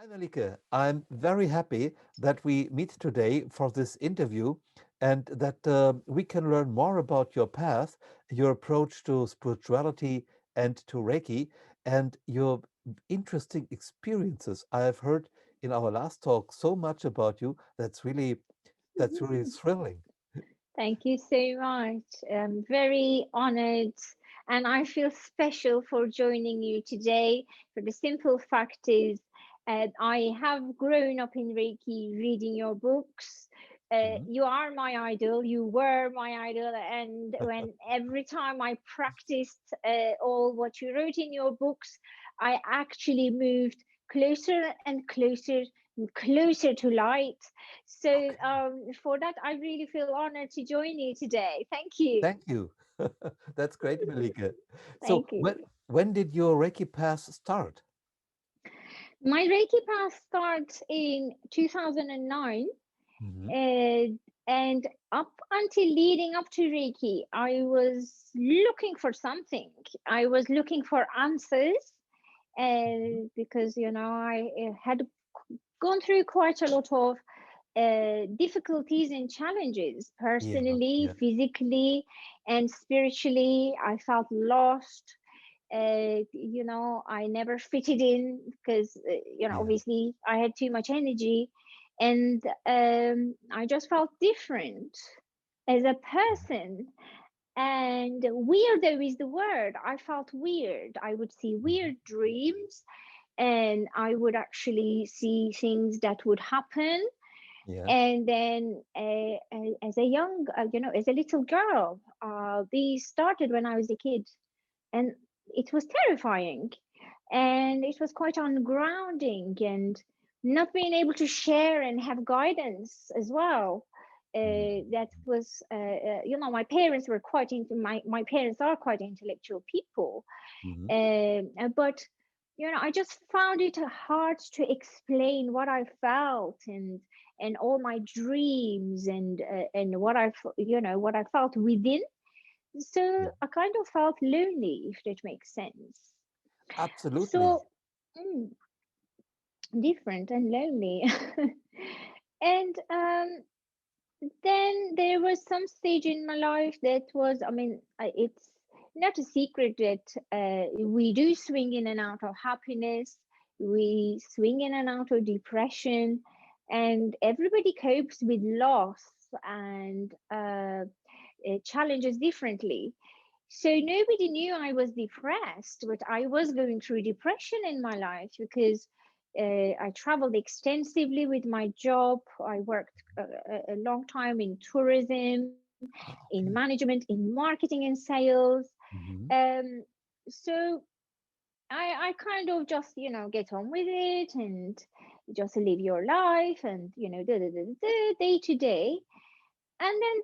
Hi, Melike. I'm very happy that we meet today for this interview and that we can learn more about your path, your approach to spirituality and to Reiki, and your interesting experiences. I have heard in our last talk so much about you. That's really thrilling. Thank you so much. I'm very honored and I feel special for joining you today. For the simple fact is, I have grown up in Reiki reading your books. Mhm. You are my idol, you were my idol, and when every time I practiced all what you wrote in your books, I actually moved closer and closer and closer to light. So Okay, for that, I really feel honored to join you today. Thank you. thank you. That's great, Melike. So Thank you. when did your Reiki path start? My Reiki path starts in 2009, Mhm. uh, and up until leading up to Reiki, I was looking for something. I was looking for answers, Mhm. because I had gone through quite a lot of difficulties and challenges Yeah, personally, yeah, physically, and spiritually. I felt lost. I never fitted in because, yeah. obviously I had too much energy, and I just felt different as a person. And weirdo is the word. I felt weird. I would see Mhm. weird dreams, and I would actually see things that would happen. Yeah. And then as a young as a little girl, these started when I was a kid, and it was terrifying, and it was quite ungrounding, and not being able to share and have guidance as well. That Mhm. was my parents were quite into my parents are quite intellectual people, Mhm. but I just found it hard to explain what I felt, and all my dreams, and what I felt within. So Yeah. I kind of felt lonely, if that makes sense. Absolutely. So mm, different and lonely. And then there was some stage in my life that was, I mean, it's not a secret that we do swing in and out of happiness, we swing in and out of depression, and everybody copes with loss and challenges differently. So nobody knew I was depressed, but I was going through depression in my life because I traveled extensively with my job. I worked a long time in tourism, in Ah, okay. management, in marketing and sales. Mhm. Um, so I kind of just, get on with it and just live your life and, day to day. And then,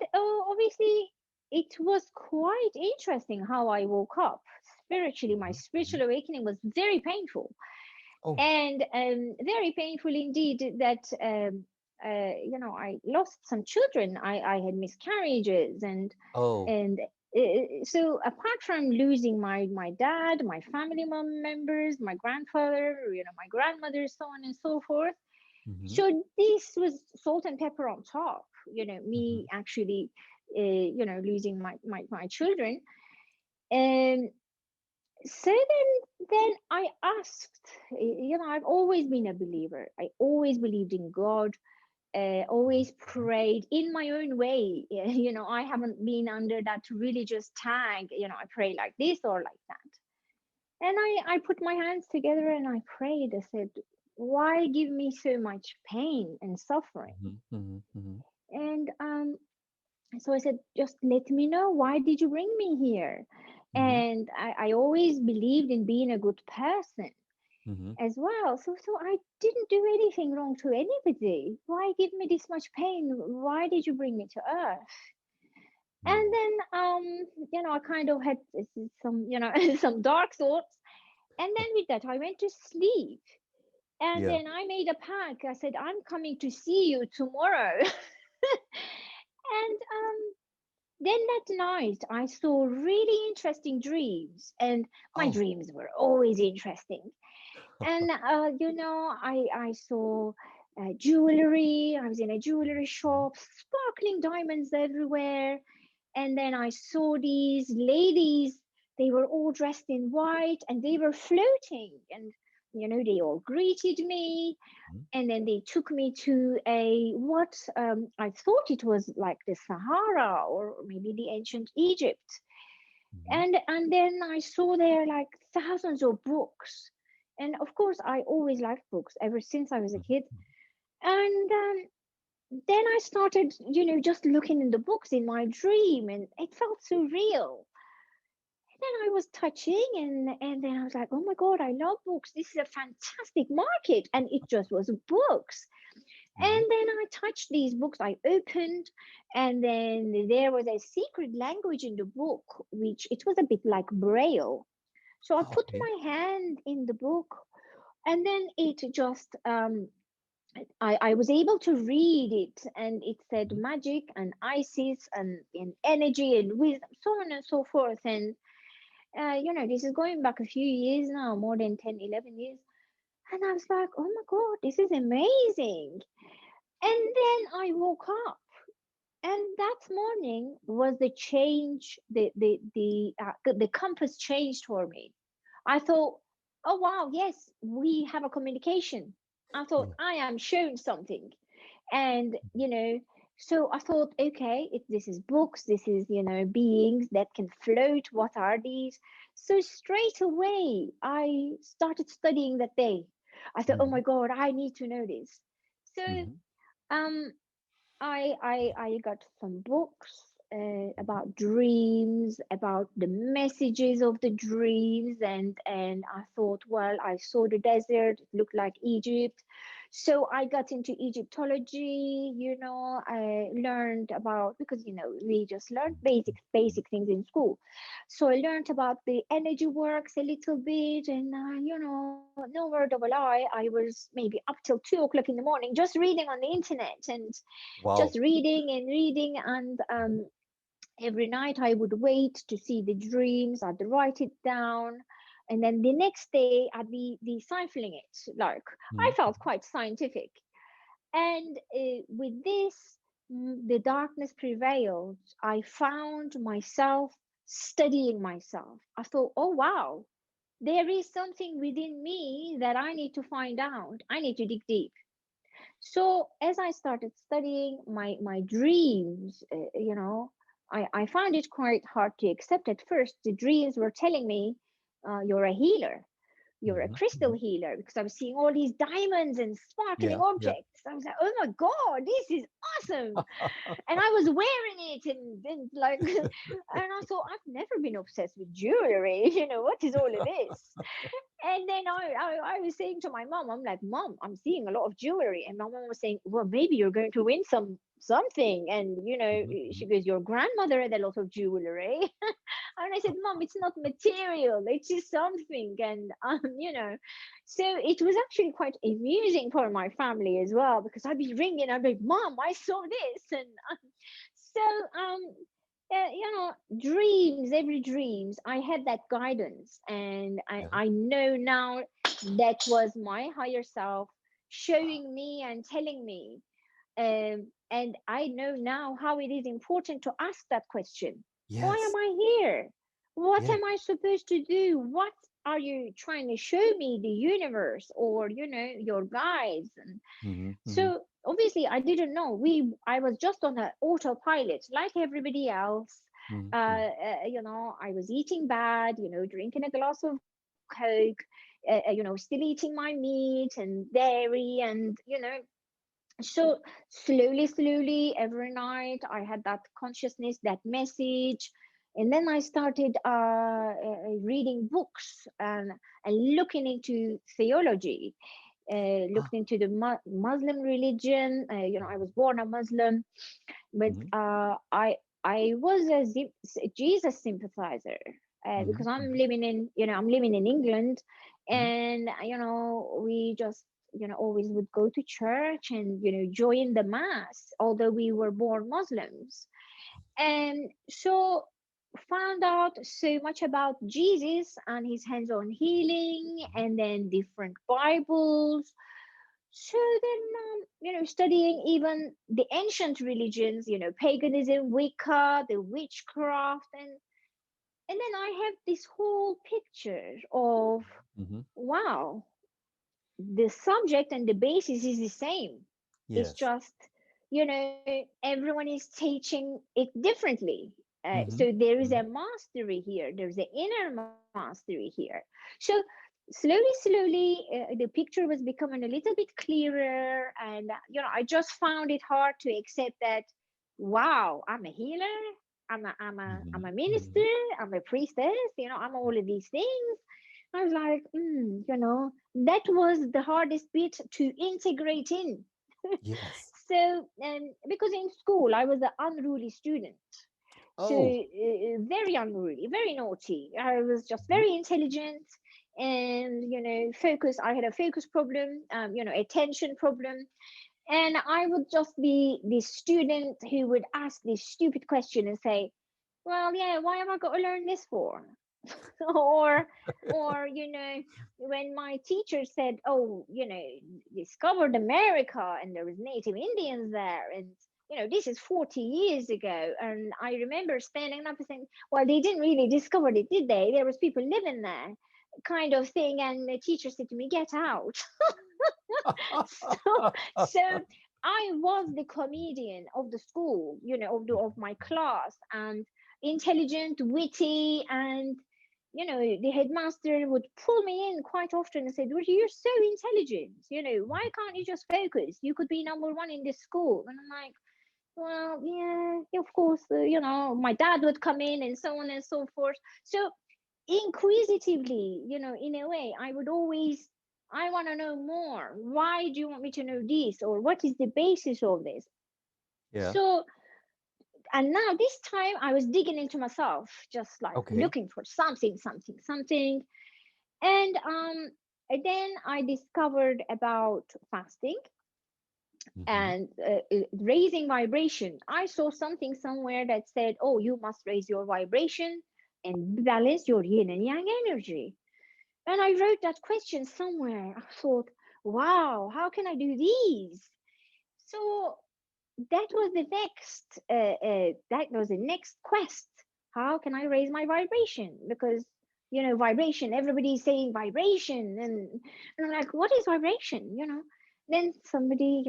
obviously, it was quite interesting how I woke up spiritually. My Mhm. Mhm. spiritual awakening was very painful, Oh, and very painful indeed. That I lost some children. I had miscarriages, oh. and so apart from losing my dad, my family members, my grandfather, my grandmother, so on and so forth. Mhm. So this was salt and pepper on top, me Mhm. actually losing my children. And so then I asked, I've always been a believer. I always believed in God, Mhm. always Mhm. prayed in my own way. I haven't been under that religious tag, I pray like this or like that. And I put my hands together and I prayed. I said, why give me so much pain and suffering? Mhm. Mhm. Mhm. And so I said, just let me know, why did you bring me here? Mhm. And I always believed in being a good person Mhm. as well. So I didn't do anything wrong to anybody. Why give me this much pain? Why did you bring me to earth? And Mhm. then I kind of had some, some dark thoughts. And then with that, I went to sleep. And Yeah. then I made a pact. I said, I'm coming to see you tomorrow. And then that night I saw really interesting dreams, and my Oh. dreams were always interesting. And I saw jewelry. I was in a jewelry Mhm. shop, sparkling diamonds everywhere. And then I saw these ladies. They were all dressed in white, and they were floating, and they all greeted me. Mhm. And then they took me to a what I thought it was like the Sahara or maybe the ancient Egypt. Mhm. And then I saw there like thousands of books. And of course, I always liked books ever since I was a Mhm. kid. And then I started, just looking in the books in my dream, and it felt so real. Then I was touching, and then I was like, oh my God, I love books. This is a fantastic market. And it just was books. Mhm. And then I touched these books, I opened, and then there was a secret language in the book, which it was a bit like Braille. So I Ah, put okay. my hand in the book, and then it just, I was able to read it, and it said Mhm. magic and Isis and energy and wisdom, so on and so forth. And, this is going back a few years now, more than 10, 11 years. And I was like, oh my God, this is amazing. And then I woke up, and that morning was the change. The compass changed for me. I thought, oh wow, yes, we have a communication. I thought Yeah. I am shown something, and so I thought, okay, this is books. This is beings that can float. What are these? So straight away, I started studying that day. I thought, oh my Mhm. God, I need to know this. So Mhm. um I got some books Mhm. about dreams, about the messages of the dreams, and I thought, well, I saw the desert, it looked like Egypt. So I got into Egyptology. I learned about, because we just learned Mhm. basic things in school. So I learned about the energy works a little bit, and no word of a lie, I was maybe up till 2 o'clock in the morning just reading on the internet, and just Wow. reading and reading. And Mhm. every night I would wait to see the dreams. I'd write it down, and then the next day I'd be deciphering it. Like, I Mhm. felt quite scientific. And with this, the darkness prevailed. I found myself studying myself. I thought, oh wow, there is something within me that I need to find out. I need to dig deep. So as I started studying my dreams, I found it quite hard to accept at first. The dreams were telling me, you're a healer, you're a Mhm. crystal Mhm. healer, because I was seeing all these diamonds and sparkling Yeah. Yeah. objects. I was like, oh my God, this is awesome. And I was wearing it, and like, and I thought, I've never been obsessed with jewelry. What is all of this? And then I was saying to my mom, I'm like, Mom, I'm seeing a lot of jewelry. And my mom was saying, well, maybe you're going to win something. And Mhm. she Mhm. goes, your grandmother had a lot of jewelry. And I said, Mom, it's not material, it's just something. And so it was actually quite amusing for my family as well, because I'd be ringing, I'd be, Mom, I saw this. And so dreams, every dreams, I had that guidance, and I, Yeah. I know now that was my higher self showing me and telling me. And I know now how it is important to ask that question. Why am Yes. I here? What Yeah. am I supposed to do? What are you trying to show me, the universe, or your guides? And Mhm. Mhm. so obviously I didn't know. I was just on an autopilot like everybody else. Mhm. Mhm. I was eating bad, drinking a glass of Coke, still eating my meat and dairy, and so slowly, every night I had that consciousness, that message. And then I started reading books, and looking into theology, Ah. looked into the Muslim religion. I was born a Muslim, but Mhm. I was a Jesus sympathizer, Mhm. because I'm Mhm. living in England, Mhm. and we just always would go to church and join the mass, although we were born Muslims. And so found out so much about Jesus and his hands-on healing, Mhm. and then different Bibles. So then, studying even the ancient religions, paganism, Wicca, the witchcraft, and then I have this whole picture of, Mhm. wow, the subject and the basis is the same. It's Yes. just, everyone is teaching it differently. So Mhm. there is a Mhm. mastery here. There's an inner mastery here. So slowly, the picture was becoming a little bit clearer, and I just found it hard to accept that. Wow, I'm a healer. I'm Mhm. a minister. Mhm. I'm a priestess. I'm all of these things. I was like, that was the hardest bit to integrate in. Yes. So, because in school I was an unruly student, so Oh. very unruly, very naughty. I was just Mhm. very intelligent, and focus. I had a focus problem, attention problem, and I would just be this student who would ask this stupid question and say, "Well, yeah, why am I got to learn this for?" or when my teacher said, oh, discovered America and there was native Indians there, and this is 40 years ago, and I remember standing up and saying, well, they didn't really discover it, did they? There was people living there, kind of thing. And the teacher said to me, get out. So I was the comedian of the school, of my class, and intelligent, witty, and the headmaster would pull me in quite often and said, well, you're so intelligent, why can't you just focus? You could be number one in this school. And I'm like, well, yeah, of course, my dad would come in and so on and so forth. So inquisitively, in a way, I would always, I want to know more. Why do you want me to know this? Or what is the basis of this? Yeah. So, and now this time I was digging into myself, just like Okay. looking for something. And then I discovered about fasting Mhm. and raising vibration. I saw something somewhere that said, oh, you must raise your vibration and balance your yin and yang energy. And I wrote that question somewhere. I thought, wow, how can I do these? So that was the next quest. How can I raise my vibration? Because vibration, everybody's saying vibration, and I'm like, what is vibration? Then somebody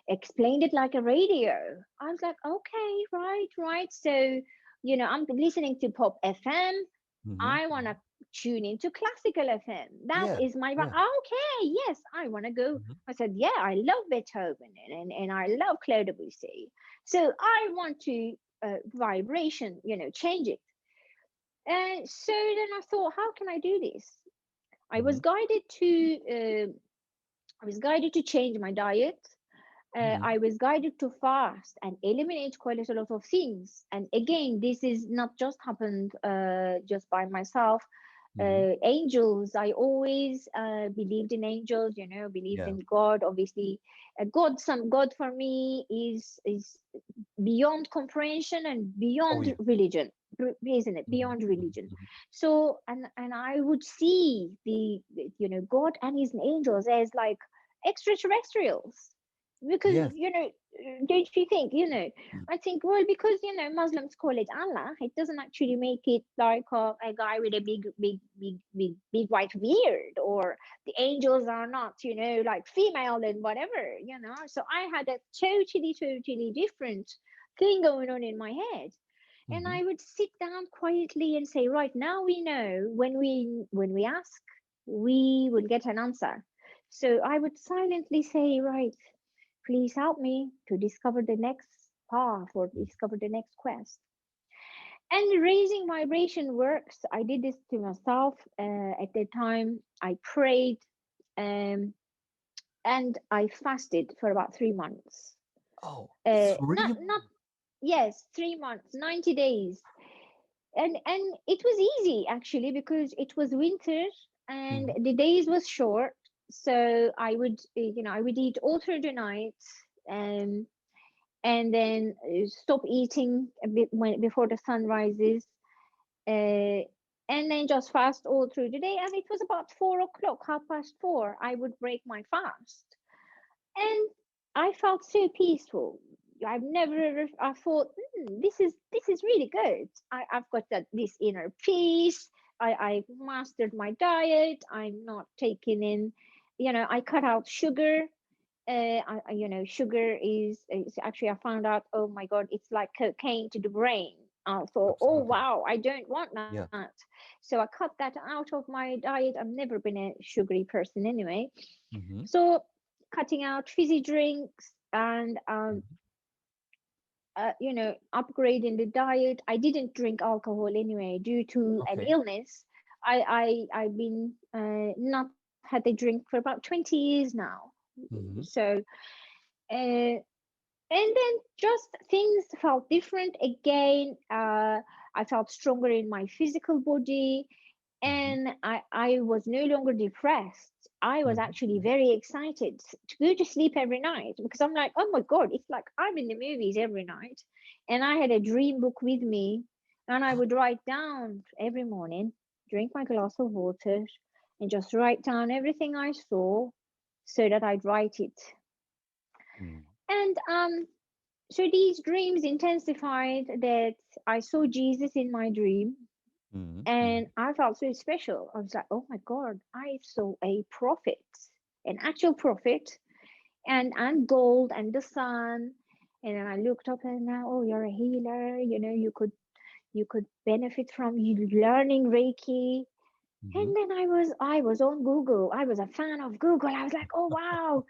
explained it like a radio. I was like, okay, right. So I'm listening to pop FM. Mhm. I want to Mhm. tune into classical FM. That Yeah. is my Yeah. okay. Yes, I want to go. Mhm. I said, yeah, I love Beethoven, and I love Claude Debussy. So I want to vibration, change it. And so then I thought, how can I do this? I was Mhm. guided to change my diet. Mhm. I was guided to fast and eliminate quite a lot of things. And again, this is not just happened just by myself. Mhm. Angels, I always believed in angels, believed Yeah. in God. Obviously, God for me is beyond comprehension and Oh, beyond yeah. religion, isn't it? Mhm. Beyond Mhm. religion. Mhm. So, and I would see God and his angels as like extraterrestrials, because Yes. don't you think, Mm. I think, well, because Muslims call it Allah, it doesn't actually make it like a guy with a big white beard, or the angels are not like female and whatever. So I had a totally different thing going on in my head. And Mhm. I would sit down quietly and say, right, now we know, when we ask, we will get an answer. So I would silently say, right, please help me to discover the next path or discover the next quest. And raising vibration works. I did this to myself at the time. I prayed, um, and I fasted for about 3 months. Oh, Not 3 not months. Yes, 3 months, 90 days, and it was easy actually, because it was winter and Mhm. the days was short. So I would I would eat all through the night, um and then stop eating a bit before the sun rises, uh, and then just fast all through the day. And it was about 4 o'clock, 4:30, I would break my fast, and I felt so peaceful. I've never ever. I thought, this is really good. I've got this inner peace. I mastered my diet. I'm not taking in, I cut out sugar. Sugar is actually, I found out, oh my God, it's like cocaine to the brain. I thought, oh Absolutely. wow, I don't want that. Yeah. So I cut that out of my diet. I've never been a sugary person anyway. Mm-hmm. So cutting out fizzy drinks and Hmm. upgrading the diet. I didn't drink alcohol anyway due to an Okay. illness. I've been not had a drink for about 20 years now. Mm-hmm. So uh, and then just things felt different again. I felt stronger in my physical body, Mm-hmm. and I was no longer depressed. I was actually Mm-hmm. very excited to go to sleep every night because I'm like, oh my God, it's like I'm in the movies every night. And I had a dream book with me, and I would write down every morning, drink my glass of water, and just write down everything I saw so that I'd write it. Mm-hmm. And so these dreams intensified that I saw Jesus in my dream, Mm-hmm. and I felt so special. I was like, oh my God, I saw a prophet, an actual prophet, and gold and the sun. And then I looked up and now, oh, you're a healer. You could benefit from you learning Reiki. Mm-hmm. And then I was on Google. I was a fan of Google. I was like, oh wow,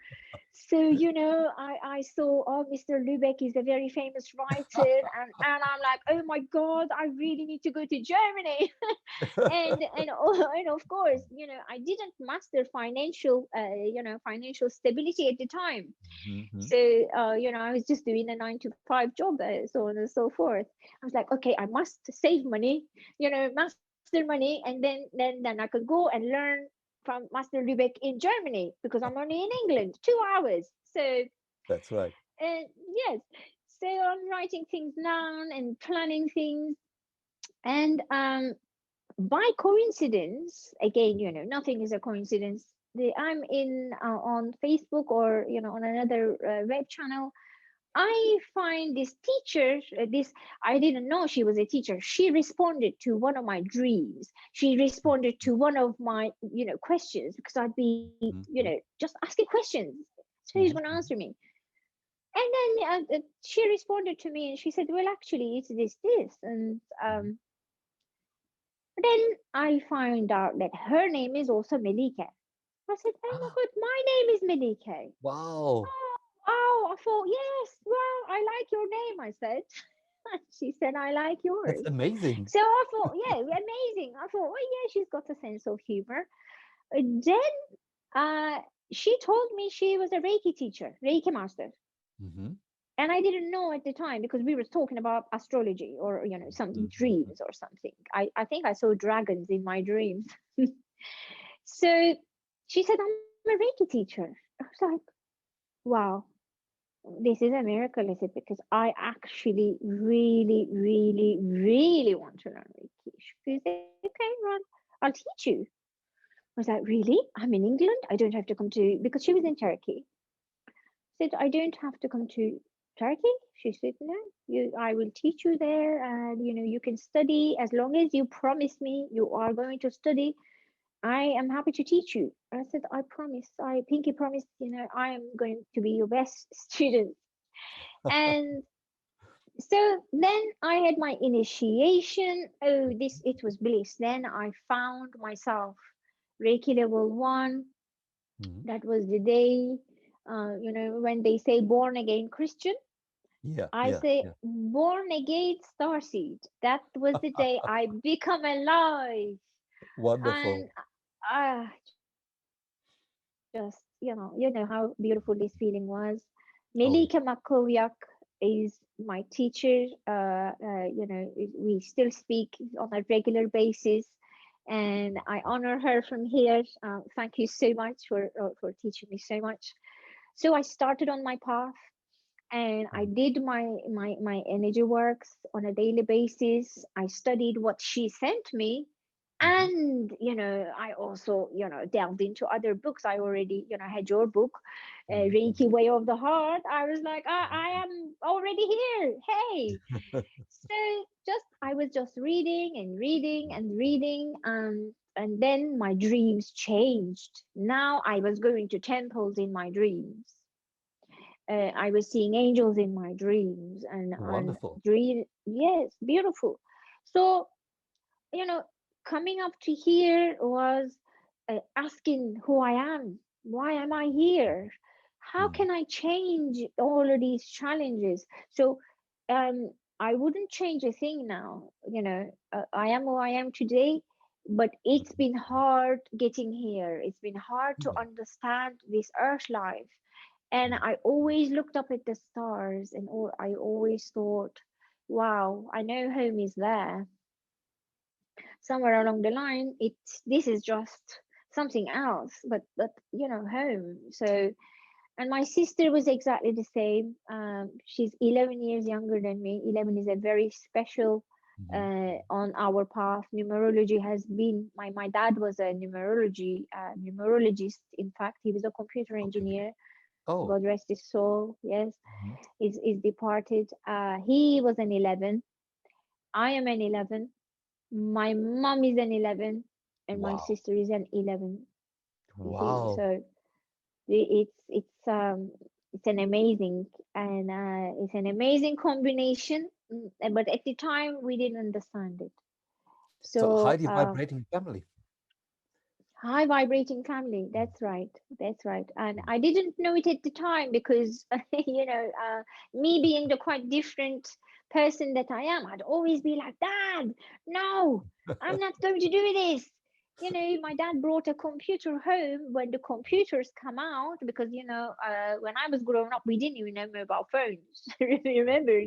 so, I saw, oh, Mr. Lübeck is a very famous writer, and I'm like, oh my God, I really need to go to Germany. And of course, I didn't master financial stability at the time. Mm-hmm. So, I was just doing a 9 to 5 job, so on and so forth. I was like, okay, I must save money, master money, and then I could go and learn from Master Lübeck in Germany because I'm only in England, 2 hours. So, That's right. yes, so I'm writing things down and planning things, and by coincidence, again, nothing is a coincidence. I'm in on Facebook or on another web channel. I find this teacher, this, I didn't know she was a teacher. She responded to one of my dreams. She responded to one of my, questions because I'd be, Mm-hmm. just asking questions. So he's going to answer Mm-hmm. me. And then she responded to me and she said, well, actually, it's this. And Mm-hmm. then I find out that her name is also Melike. I said, oh my Ah, God, my name is Melike. wow. Oh, wow. I thought, yes, well, I like your name, I said. She said, I like That's yours. amazing. So I thought, yeah, amazing. I thought, oh, yeah, she's got a sense of humor. Then uh, she told me she was a Reiki teacher, Reiki master. Mm-hmm. And I didn't know at the time because we were talking about astrology or, some Mm-hmm. dreams or something. I think I saw dragons in my dreams. So she said, I'm a Reiki teacher. I was like, wow, this is a miracle, is it? Because I actually really, really, really want to learn Reiki. She said, okay, Ron, I'll teach you. I was like, really? I'm in England. I don't have to come to, because she was in Turkey. Said, I don't have to come to Turkey. She said, no, I will teach you there, and you can study as long as you promise me you are going to study. I am happy to teach you. I said, I promise. I pinky promise. I am going to be your best student. And so then I had my initiation. Oh, this it was bliss. Then I found myself Reiki level 1. Mm-hmm. That was the day, when they say born again Christian. Yeah, I yeah, say yeah. born again starseed. That was the day I become alive. Wonderful. And just you know how beautiful this feeling was. Oh, Melike yeah. Makoviak is my teacher. We still speak on a regular basis, and I honor her from here. Thank you so much for teaching me so much. So I started on my path. and I Mhm. did my energy works on a daily basis. I studied what she sent me, Mhm. and I also delved into other books. I already had your book, Mhm. Reiki Way of the Heart. I was like, I am already here. Hey, so just I was just reading and reading and reading, and then my dreams changed. Now I was going to temples in my dreams. I was seeing angels in my dreams, and Wonderful. dream. Yes, beautiful. So you know, coming up to here was asking who I am. Why am I here? How Mm. can I change all of these challenges? So, I wouldn't change a thing now. I am who I am today, but it's Mhm. been hard getting here. It's been hard to Yeah. understand this earth life. And Mm. I always looked up at the stars, and I always thought, wow, I know home is there. Somewhere along the line, this is just something else, but home. So, and my sister was exactly the same. She's 11 years younger than me. 11 is a very special Mhm. on our path. Numerology has been my dad was a numerologist. In fact, he was a computer Okay. engineer. Oh. God rest his soul. Yes, Mhm. is departed. He was an 11. I am an 11. My mom is an 11, and my Wow. sister is an 11. You see, Wow. so it's an amazing, and it's an amazing combination. But at the time, we didn't understand it. So So highly vibrating family. high vibrating family. That's right. That's right. And Mm. I didn't know it at the time because, me being the quite different person that I am, I'd always be like, Dad, no, I'm not going to do this. My dad brought a computer home when the computers come out because, when I was growing up, we didn't even know mobile phones. Remember,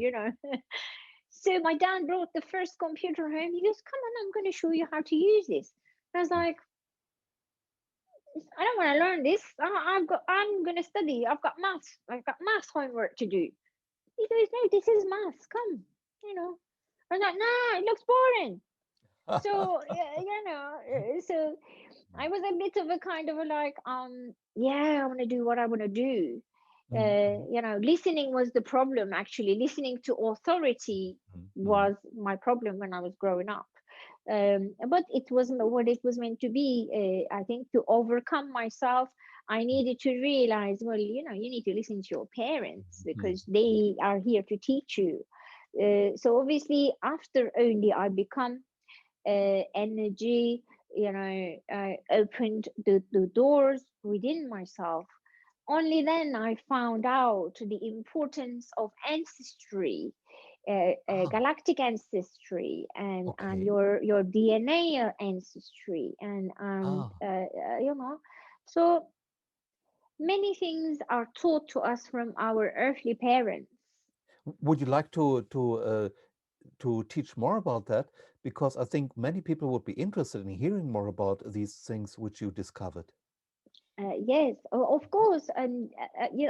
So my dad brought the first computer home. He goes, come on, I'm going to show you how to use this. I was like, I don't want to learn this. I'm gonna study. I've got maths. I've got maths homework to do. He goes, no, this is maths. Come, you know. I was like, no, it looks boring. So so I was a bit of a kind of a like, yeah, I want to do what I want to do. Mm. Listening was the problem actually. Listening to authority Mm. Mm. was my problem when I was growing up. But it wasn't what it was meant to be. I think to overcome myself, I needed to realize, well, you need to listen to your parents Mm. because they are here to teach you. So obviously, after only I become energy, opened the doors within myself. Only then I found out the importance of ancestry, Ah, galactic ancestry, and okay. your DNA ancestry, and Ah, so many things are taught to us from our earthly parents. would you like to teach more about that? Because I think many people would be interested in hearing more about these things which you discovered. Yes, of course, and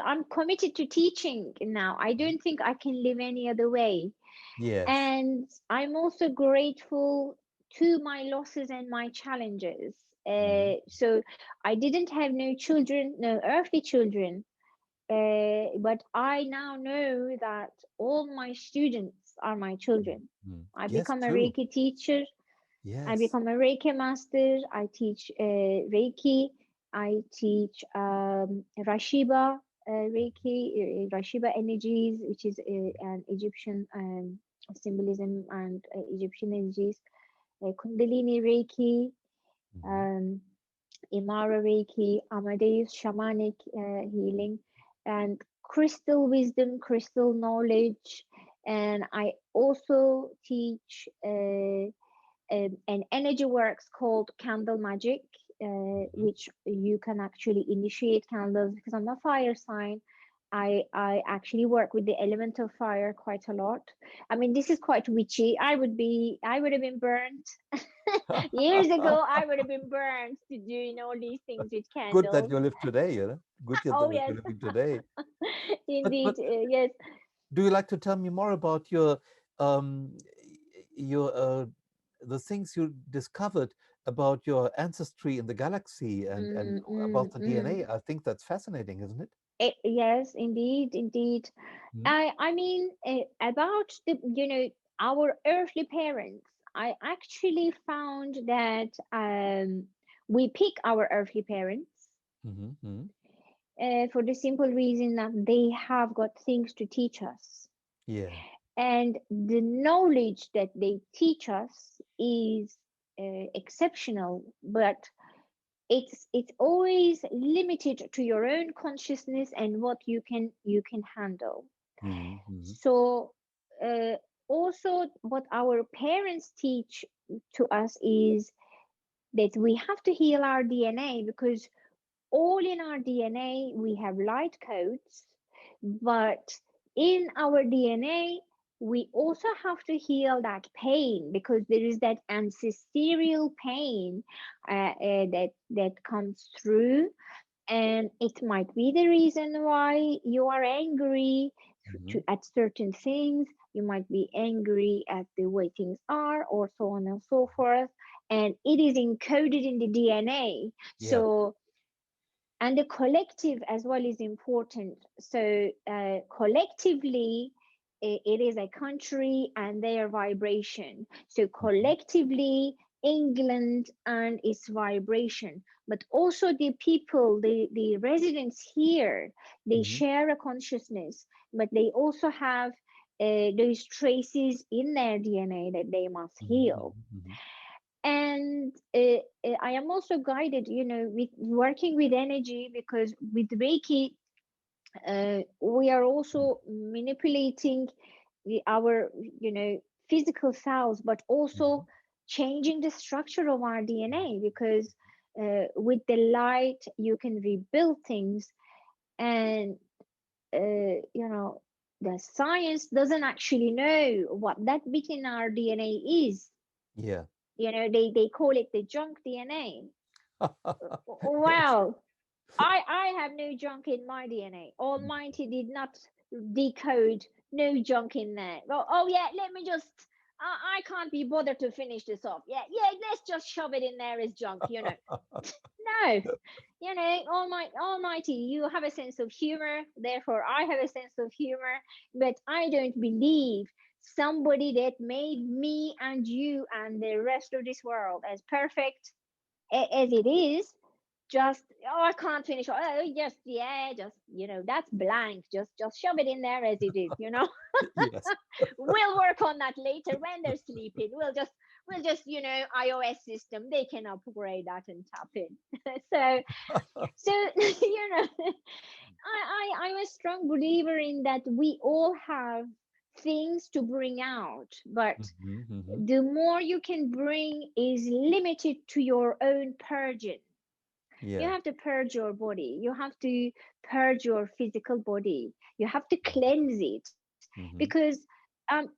I'm committed to teaching now. I Mhm. don't think I can live any other way. Yes. And I'm also grateful to my losses and my challenges. Mhm. So I didn't have no children, no earthly children, but I now know that all my students are my Mm. children. Mm. I Yes, become a true. Reiki teacher. I Yes. become a Reiki master. I teach Reiki. I teach Rashiba Reiki, Rashiba energies, which is an Egyptian symbolism and Egyptian energies. Kundalini Reiki, Mhm. um, Imara Reiki, Amadeus shamanic healing, and crystal wisdom, crystal knowledge. And I also teach an energy works called candle magic, Mhm. which you can actually initiate candles because I'm a fire sign. I actually work with the element of fire quite a lot. I mean, this is quite witchy. I would have been burnt years ago. I would have been burnt to doing all these things with Good that candles. you live today, Good Oh that yes, you're living today. indeed, But yes. do you like to tell me more about um your the things you discovered about your ancestry in the galaxy and Mm, about mm, the mm. DNA? I think that's fascinating, isn't it? Yes, indeed, indeed. Mm, I mean, about the, our earthly parents. I actually found that we pick our earthly parents mhm, mhm. for the simple reason that they have got things to teach us, Yeah. and the knowledge that they teach us is exceptional, but it's always limited to your own consciousness and what you can handle. Mhm, mhm, So uh, also what our parents teach to us is that we have to heal our DNA, because all in our DNA we have light codes, but in our DNA we also have to heal that pain, because there is that ancestral pain that comes through, and it might be the reason why you are angry mhm. at certain things. You might be angry at the way things are, or so on and so forth, and it is encoded in the DNA. Yeah. So, and the collective as well is important. So collectively, it is a country and their vibration. So Mhm, collectively, England and its vibration, but also the people, the residents here, they mhm, share a consciousness, but they also have those traces in their DNA that they must mhm, heal. mhm, mhm. And I am also guided, with working with energy, because with Reiki, we are also manipulating our, physical cells, but also Mhm. changing the structure of our DNA, because with the light you can rebuild things. And the science doesn't actually know what that bit in our DNA is. Yeah. They call it the junk DNA. Yes. Well, I have no junk in my DNA. Almighty did not decode no junk in there. Well, oh yeah, let me just. I can't be bothered to finish this off. Yeah, yeah, let's just shove it in there as junk. No, Almighty, you have a sense of humor. Therefore, I have a sense of humor. But I don't believe somebody that made me and you and the rest of this world as perfect as it is, just, oh, I can't finish, oh, just, yeah, just, that's blank, just shove it in there as it is. Yes. We'll work on that later when they're sleeping. We'll just iOS system, they can upgrade that and tap in. So I'm a strong believer in that we all have things to bring out, but Mhm, mhm. the more you can bring is limited to your own purging. You Yeah. have to purge your body. You have to purge your physical body. You have to cleanse it, because Mhm, um,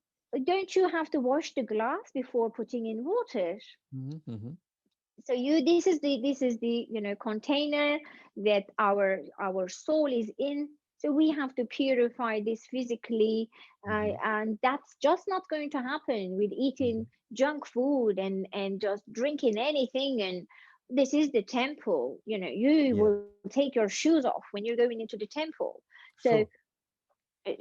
don't you have to wash the glass before putting in water? mhm, mhm. So this is the container that our soul is in. So we have to purify this physically, Mhm, and that's just not going to happen with eating mhm. junk food and just drinking anything. And this is the temple. You Yeah. will take your shoes off when you're going into the temple. So Sure.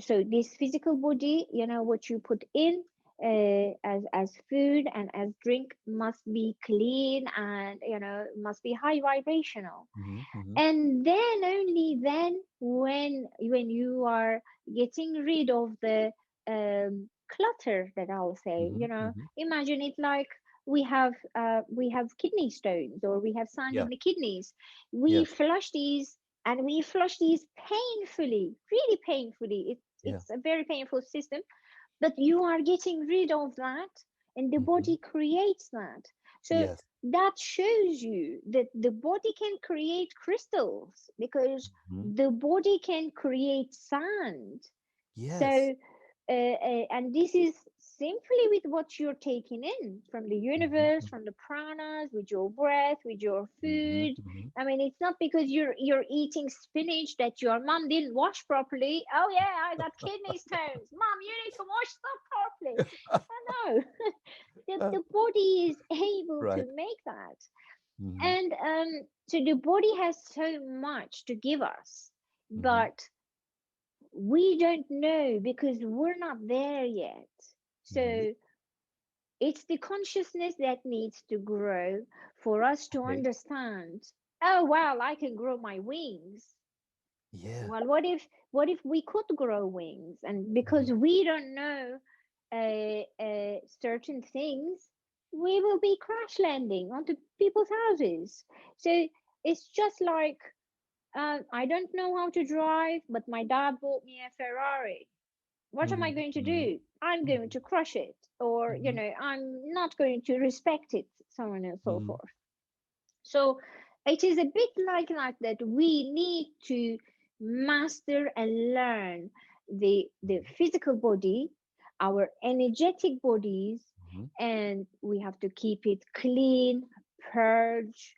so this physical body, what you put in as food and as drink, must be clean, and must be high vibrational. Mhm, mhm. And then only then, when you are getting rid of the clutter, that I'll say, Mhm, mhm. imagine it like we have kidney stones, or we have sand in Yeah. the kidneys. Yeah. We flush these, and we flush these painfully, really painfully. Yeah. It's a very painful system, but you are getting rid of that, and the Mhm, body creates that. So Yes. that shows you that the body can create crystals, because Mhm. the body can create sand. Yes. So, and this is simply with what you're taking in from the Mhm, universe, mhm, from the pranas, with your breath, with your mhm, food. mhm. I mean, it's not because you're eating spinach that your mom didn't wash properly. Oh yeah, I got kidney stones. Mom, you need to wash stuff properly. No, Uh, the body is able right. to make that. Mhm, And so the body has so much to give us, mhm. but we don't know because we're not there yet. Mhm. So it's the consciousness that needs to grow for us to Okay. understand, oh well, I can grow my wings. Yeah. Well, what if we could grow wings, and Mhm. because we don't know certain things, we will be crash landing onto people's houses. So it's just like, I don't know how to drive, but my dad bought me a Ferrari. What am I Mhm, going to mhm, do? I'm going mhm, to crush it, or mhm, I'm not going to respect it, so on and so mhm. forth. So it is a bit like that we need to master and learn the Mhm, physical body, our energetic bodies, mhm. and we have to keep it clean, purge,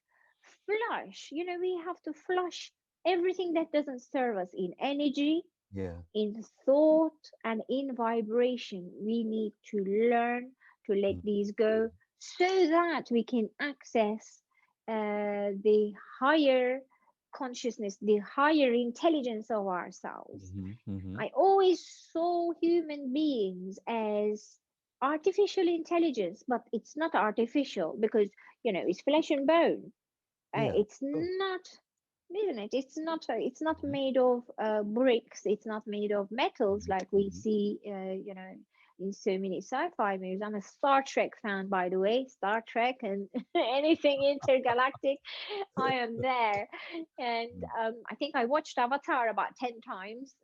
flush. We have to flush everything that doesn't serve us in energy, Yeah. in thought, and in vibration. We need to learn to let Mhm, these go so that we can access the higher consciousness, the higher intelligence of ourselves. mhm, mhm. I always saw human beings as artificial intelligence, but it's not artificial because, it's flesh and bone. Yeah. It's Sure. not, isn't it? It's not Mhm, made of bricks. It's not made of metals mhm, like we mhm. see, in so many sci-fi movies. I'm a Star Trek fan, by the way. Star Trek and anything intergalactic, I am there. And Mm. I think I watched Avatar about 10 times,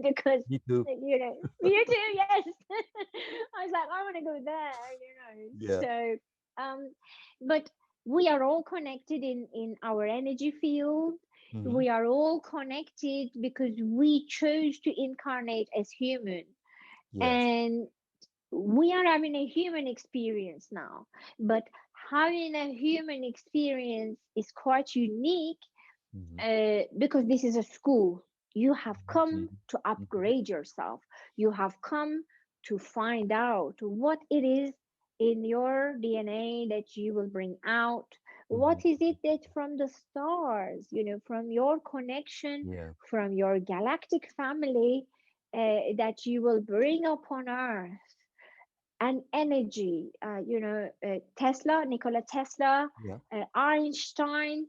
because Me too. you too, yes. I was like, I want to go there, Yeah. So, but we are all connected in our energy field. Mhm. We are all connected because we chose to incarnate as human, Yes. and we are having a human experience now. But having a human experience is quite unique, Mhm, because this is a school. You have mhm, come mhm, to mhm. upgrade yourself. You have come to find out what it is in your DNA that you will bring out. Mhm. What is it that from the stars, from your connection, Yeah. from your galactic family, that you will bring upon Earth? And energy, Nikola Tesla, Yeah. Einstein,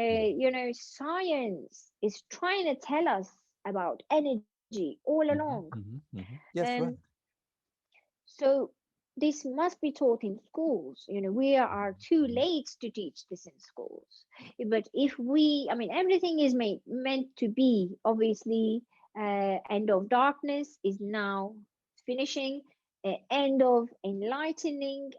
Mhm, science is trying to tell us about energy all along. mhm, mhm, mhm. Yes, And right. so this must be taught in schools. We are Mhm, too mhm. late to teach this in schools. But if we, I mean, everything is meant to be, obviously, end of darkness is now finishing. End of enlightening,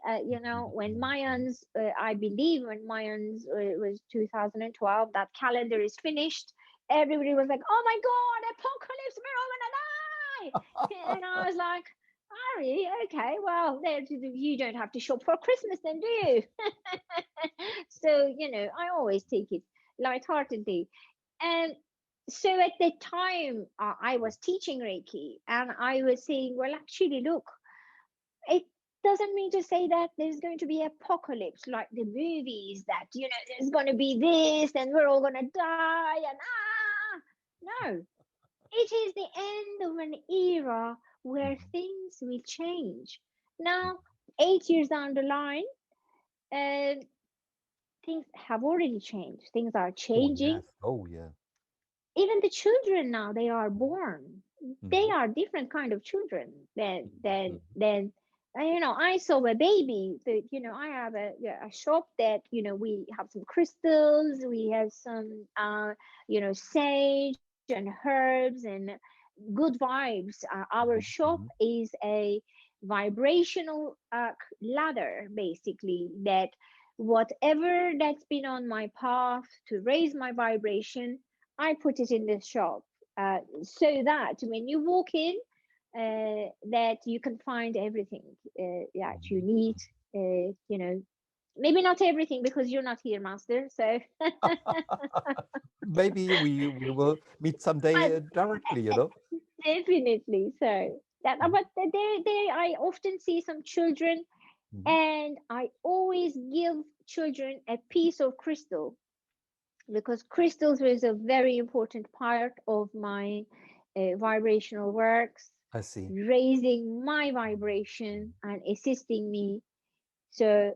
Mhm, when mhm, mhm. Mayans, I believe when Mayans was 2012, that calendar is finished. Everybody was like, oh my God, apocalypse, we're all gonna die. And I was like, oh, really? Okay, well, you don't have to shop for Christmas then, do you? So, I always take it lightheartedly. And so at the time, I was teaching Reiki, and I was saying, well, actually, look, it doesn't mean to say that there's going to be apocalypse like the movies, that, there's going to be this and we're all going to die and no, it is the end of an era where Mhm. things will change. Now, 8 years down the line, uh, things have already changed. Things are Oh, changing. yes. Oh, yeah. Even the children now, they are born. They Mhm, are different kind of children than mhm, than mhm, than. I saw a baby. That I have a shop that we have some crystals. We have some sage and herbs and good vibes. Our mhm, shop mhm. is a vibrational ladder, basically, that whatever that's been on my path to raise my vibration, I put it in this shop, so that when you walk in, that you can find everything that you need. You know, maybe not everything because you're not here, master. So, Maybe we will meet someday but directly, you know. definitely. So that, Mhm, but there, I often see some children, mhm. and I always give children a piece of crystal, because crystals was a very important part of my vibrational works, I see. raising my vibration and assisting me. So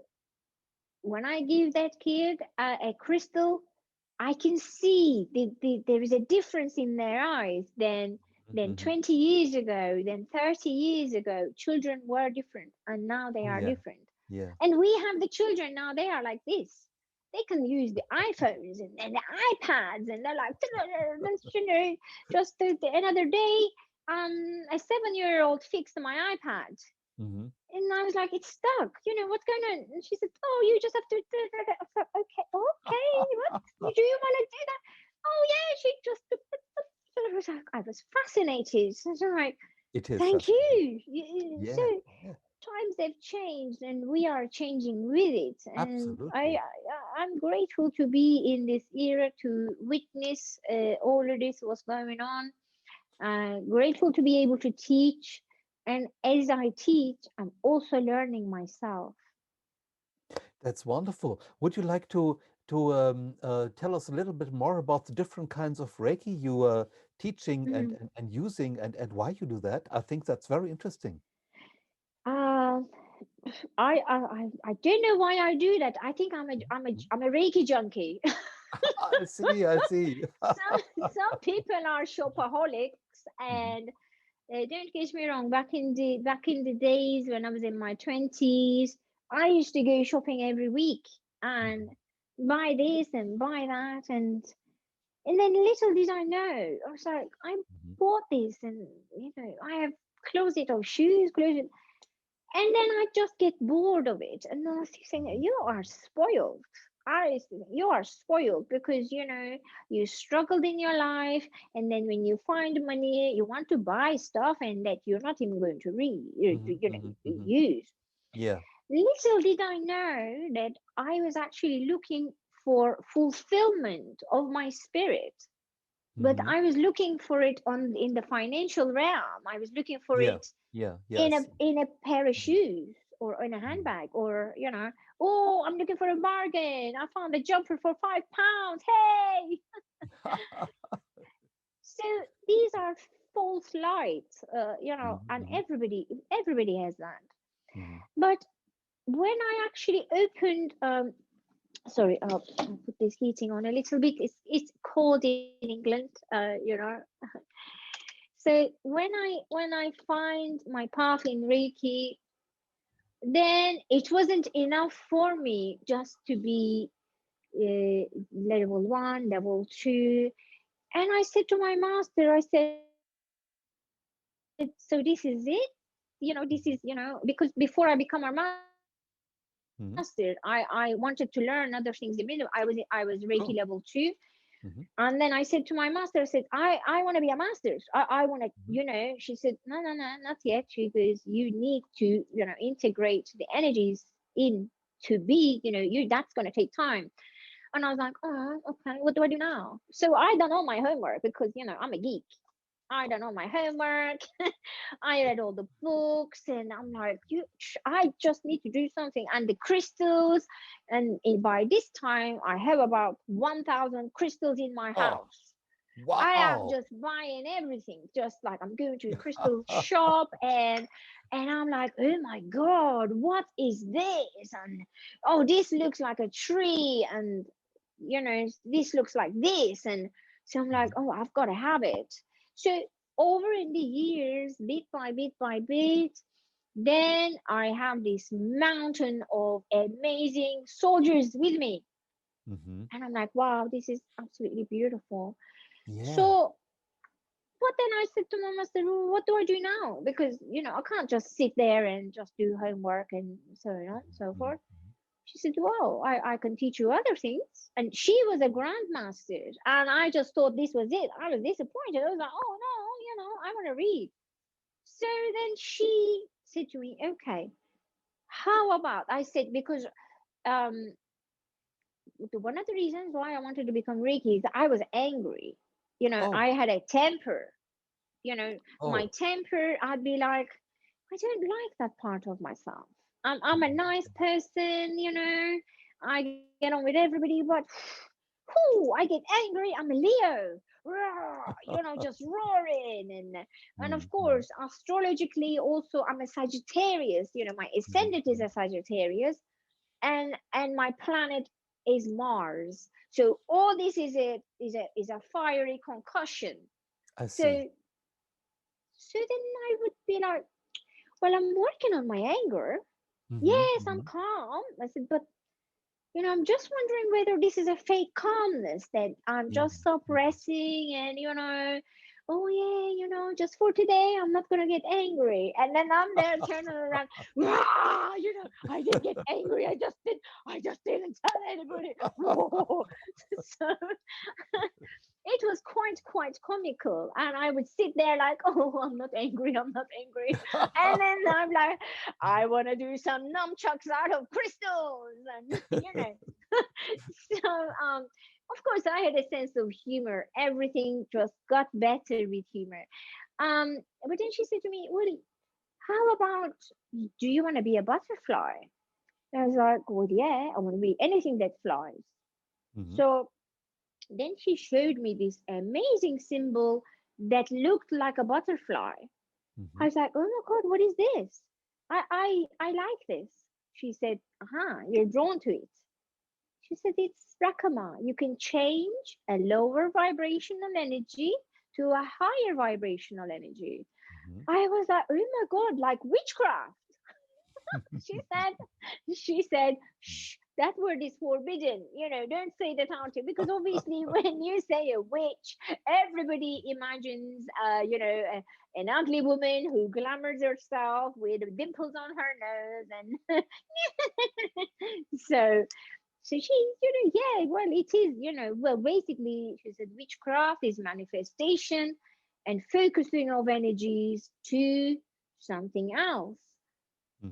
when I give that kid a crystal, I can see there is a difference in their eyes than Mhm. 20 years ago, than 30 years ago. Children were different, and now they are Yeah, different. yeah. And we have the children now, they are like this. They can use the iPhones and the iPads, and they're like, you know, just another day, a 7-year-old fixed my iPad. Hmm. And I was like, it's stuck. You know, what's going on? And she said, oh, you just have to. I thought, okay, okay, what? Do you want to do that? Oh, yeah, she just. I was fascinated. So I was like, It is thank fascinating. you. So Yeah, yeah, times have changed, and we are changing with it. And absolutely. I'm grateful to be in this era to witness all of this, what's going on. Grateful to be able to teach. And as I teach, I'm also learning myself. That's wonderful. Would you like to tell us a little bit more about the different kinds of Reiki you are teaching Mhm. and using and why you do that? I think that's very interesting. Uh, I don't know why I do that. I think Mhm. I'm a Reiki junkie. I see, I see. Some people are shopaholics, Mhm, and don't get me wrong. Back in the days when I was in my 20s, I used to go shopping every week and mhm, buy this and buy that, and then little did I know, I was like, I mhm, bought this, and I have closet of shoes, closet, and then I just get bored of it, and then I was saying, mhm, you are spoiled. You are spoiled because you struggled in your life, and then when you find money, you want to buy stuff, and that you're not even going to mhm, mhm, mhm. use. Yeah. Little did I know that I was actually looking for fulfillment of my spirit, but Mhm. I was looking for it on in the financial realm. I was looking for Yeah. it Yeah. Yeah. I see. in a pair of Mhm, shoes or in a mhm. handbag, or oh, I'm looking for a bargain. I found a jumper for £5. Hey! So these are false lights, Mhm, and mhm, everybody has that. mhm. But when I actually opened, sorry, I'll put this heating on a little bit. It's cold in England, So when I find my path in Reiki, then it wasn't enough for me just to be level 1, level 2. And I said to my master, I said, so this is it? This is, because before I become a master, I wanted to learn other things. Mhm. I was Reiki level 2. And then Cool. I said to my master, I said, Mhm, I want to be a master. I want to, she mhm, said, no, no, no, not yet, because you need to, integrate the energies in to be, that's going to take time. And I was like, oh, okay, what do I do now? So I done all my homework because, I'm a geek. I done all my homework. I read all the books, and I'm like, I just need to do something. And the crystals, and by this time, I have about 1,000 crystals in my oh, house. I am wow. just buying everything, just like I'm going to a crystal shop, and I'm like, oh my god, what is this? And oh, this looks like a tree, and this looks like this, and so I'm like, Mhm, oh, I've got to have it. So over in the years, bit by bit by bit, then I have this mountain of amazing soldiers with me, mhm. and I'm like, wow, this is absolutely beautiful. Yeah. So But then I said to my master, "Well, what do I do now? Because, I can't just sit there and just do homework and so on and so Mhm. forth." She said, "Well, I can teach you other things." And she was a grandmaster. And I just thought this was it. I was disappointed. I was like, "Oh, no, I want to read." So then she said to me, "Okay, how about," I said, because um, one of the reasons why I wanted to become Reiki is I was angry. Oh, I had a temper. My oh. temper, I'd be like, I don't like that part of myself. I'm a nice person, I get on with everybody, but whoo, I get angry. I'm a Leo, roar, just roaring. And of Mhm, mhm, course, astrologically, also, I'm a Sagittarius. My mhm, ascendant is mhm. a Sagittarius, and my planet is Mars. So all this is a fiery concussion. I see. So then I would be like, well, I'm working on my anger. Mhm, Yes, I'm mhm. calm. I said, but I'm just wondering whether this is a fake calmness that I'm Mhm, just mhm. suppressing and, oh yeah, just for today, I'm not gonna get angry. And then I'm there turning around, "Rah!" I didn't get angry. I just didn't tell anybody. So it was quite comical, and I would sit there like, "Oh, I'm not angry, I'm not angry," and then I'm like, "I want to do some nunchucks out of crystals," and so of course I had a sense of humor. Everything just got better with humor. But then she said to me, "Well, how about, do you want to be a butterfly?" And I was like, "Well, yeah, I want to be anything that flies." Mhm, So then she showed me this amazing symbol that looked like a butterfly. I mhm. was like, "Oh my God, what is this? I like this." She said, "Aha, you're drawn to it." She said, "It's Rakama. You can change a lower vibrational energy to a higher vibrational energy." Mhm. I was like, "Oh my God, like witchcraft." she said she said, "Shh, that word is forbidden, don't say that out here, because obviously when you say a witch, everybody imagines an ugly woman who glamours herself with dimples on her nose, and so she, yeah, well, it is, well, basically, she said witchcraft is manifestation and focusing of energies to something else.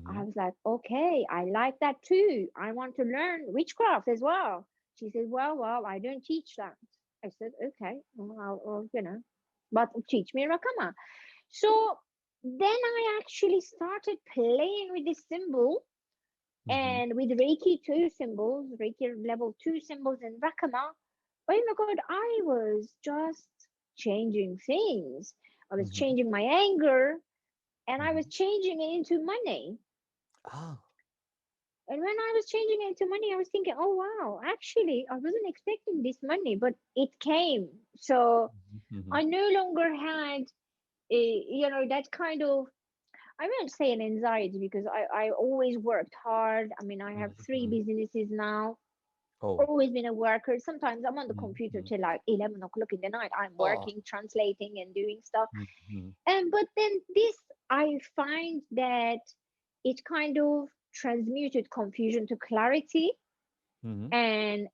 I Mhm. was like, "Okay, I like that too. I want to learn witchcraft as well." She said, "Well, I don't teach that." I said, "Okay, well, but teach me Rakama." So then I actually started playing with this symbol Mhm. and with Reiki 2 symbols, Reiki level 2 symbols in Rakama. Oh my God, I was just changing things. I was Mhm. changing my anger, and I was Mhm. changing it into money. Ah. And when I was changing it into money, I was thinking, "Oh wow, actually, I wasn't expecting this money, but it came." So Mhm, mhm. I no longer had, that kind of, I won't say an anxiety, because I always worked hard. I mean, I have Mhm, three mhm. businesses now. Oh. Always been a worker. Sometimes I'm on the Mhm, computer mhm. till like 11 o'clock in the night. I'm Oh. working, translating, and doing stuff. Mhm, mhm. And but then this, I find that it kind of transmuted confusion to clarity, Mhm, and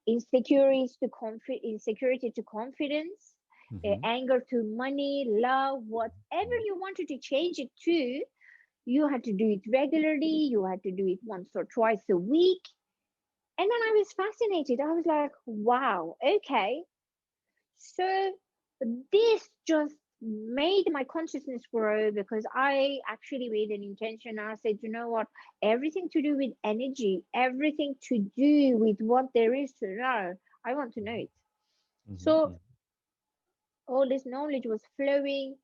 insecurity to confidence, mhm. anger to money, love, whatever Mhm. you wanted to change it to. You had to do it regularly. You had to do it once or twice a week. And then I was fascinated. I was like, "Wow, okay." So this just made my consciousness grow, because I actually made an intention. I said, "You know what? Everything to do with energy, everything to do with what there is to know, I want to know Mhm, it." mhm, So mhm. all this knowledge was flowing,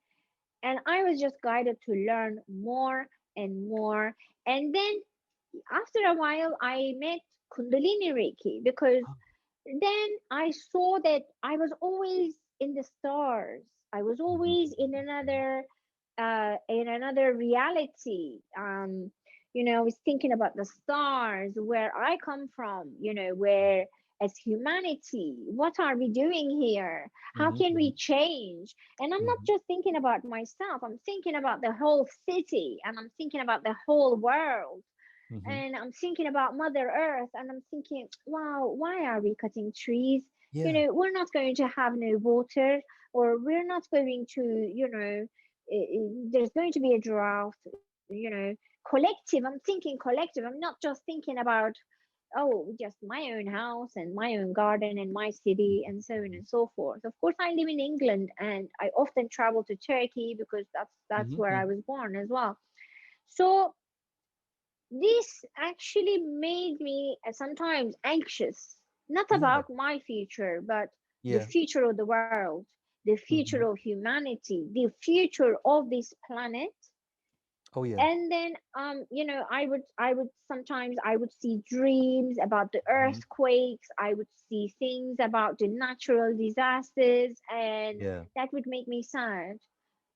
and I was just guided to learn more and more. And then after a while, I met Kundalini Reiki, because Ah. then I saw that I was always in the stars. I was Mhm, always mhm, mhm. in another reality. I was thinking about the stars, where I come from. Where as humanity. What are we doing here? How Mhm. can we Mhm. change? And I'm not Mhm. just thinking about myself, I'm thinking about the whole city, and I'm thinking about the whole world, Mhm. and I'm thinking about Mother Earth, and I'm thinking, wow, why are we cutting trees? Yeah. We're not going to have no water, or we're not going to, there's going to be a drought, collective. I'm thinking collective. I'm not just thinking about, oh, just my own house and my own garden and my city and so on Mhm. and so forth. Of course, I live in England and I often travel to Turkey because that's Mhm. where I Mhm. was born as well. So this actually made me sometimes anxious, not Yeah. about my future, but the Yeah. future of the world, the future Mhm. of humanity, the future of this planet. Oh yeah. And then I would sometimes I would see dreams about the Mhm. earthquakes, I would see things about the natural disasters, and Yeah. that would make me sad.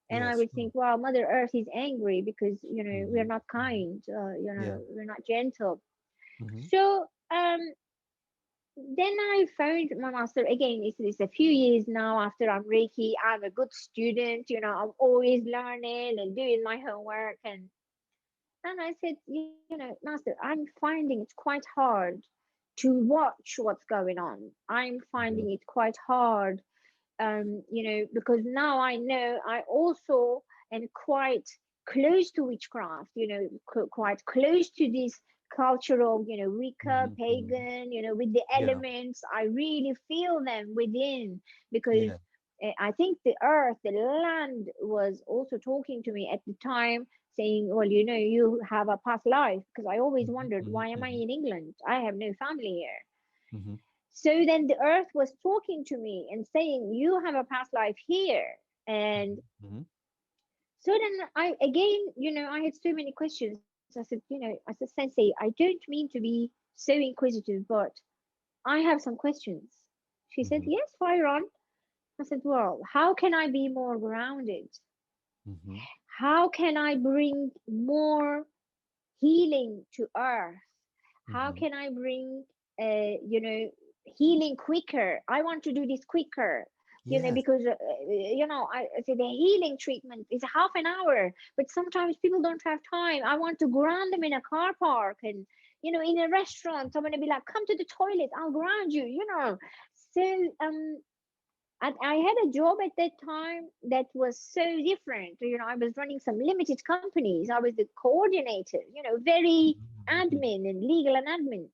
And I Yes. would Mm. think, wow, Mother Earth is angry because we're Mhm. not Mhm. kind, Yeah. we're not gentle. Mhm. So then I found my master again. It's a few years now after I'm Reiki. I'm a good student, I'm always learning and doing my homework. And I said, Master, I'm finding it quite hard to watch what's going on. I'm Mhm. finding it quite hard, because now I know I also am quite close to witchcraft, quite close to this cultural, Wicca, Mhm. Mhm. pagan, with the Yeah. elements. I really feel them within because Yeah. I think the earth, the land was also talking to me at the time, saying, well, you have a past life. Because I always Mhm. wondered, Mhm. why am I Mhm. in England? I have no family here. Mhm. So then the earth was talking to me and saying, you have a past life here. And Mhm. Mhm. so then I, again, I had so many questions. I said, Sensei, I don't mean to be so inquisitive, but I have some questions. She said, Mhm. yes, fire on. I said, well, how can I be more grounded? Mhm. How can I bring more healing to earth? How Mhm. can I bring, healing quicker? I want to do this quicker, Yes. because, I say the healing treatment is half an hour, but sometimes people don't have time. I want to ground them in a car park and, in a restaurant. I'm going to be like, come to the toilet, I'll ground you. So, and I had a job at that time that was so different. I was running some limited companies. I was the coordinator, very Mhm. Mhm. admin and legal and admin.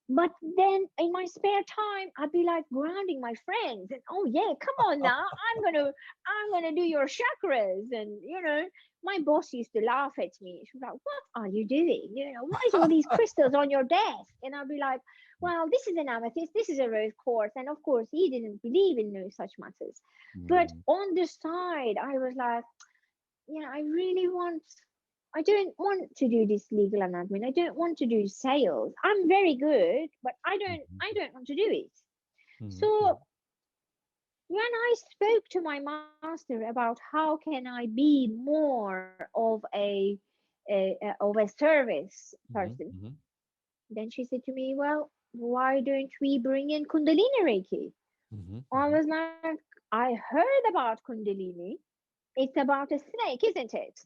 But then in my spare time, I'd be like grounding my friends and, oh yeah, come on now, I'm gonna do your chakras. And my boss used to laugh at me. She was like, what are you doing? Why is all these crystals on your desk? And I'd be like, well, this is an amethyst, this is a rose quartz. And of course he didn't believe in no such matters. But Mhm. on the side, I was like, I really I don't want to do this legal and admin. I don't want to do sales. I'm very good, but Mhm. I don't want to do it. Mhm. So Mhm. when I spoke to my master about how can I be more of of a service person, Mhm. Mhm. then she said to me, well, why don't we bring in Kundalini Reiki? Mhm. I Mhm. was like, I heard about Kundalini. It's about a snake, isn't it?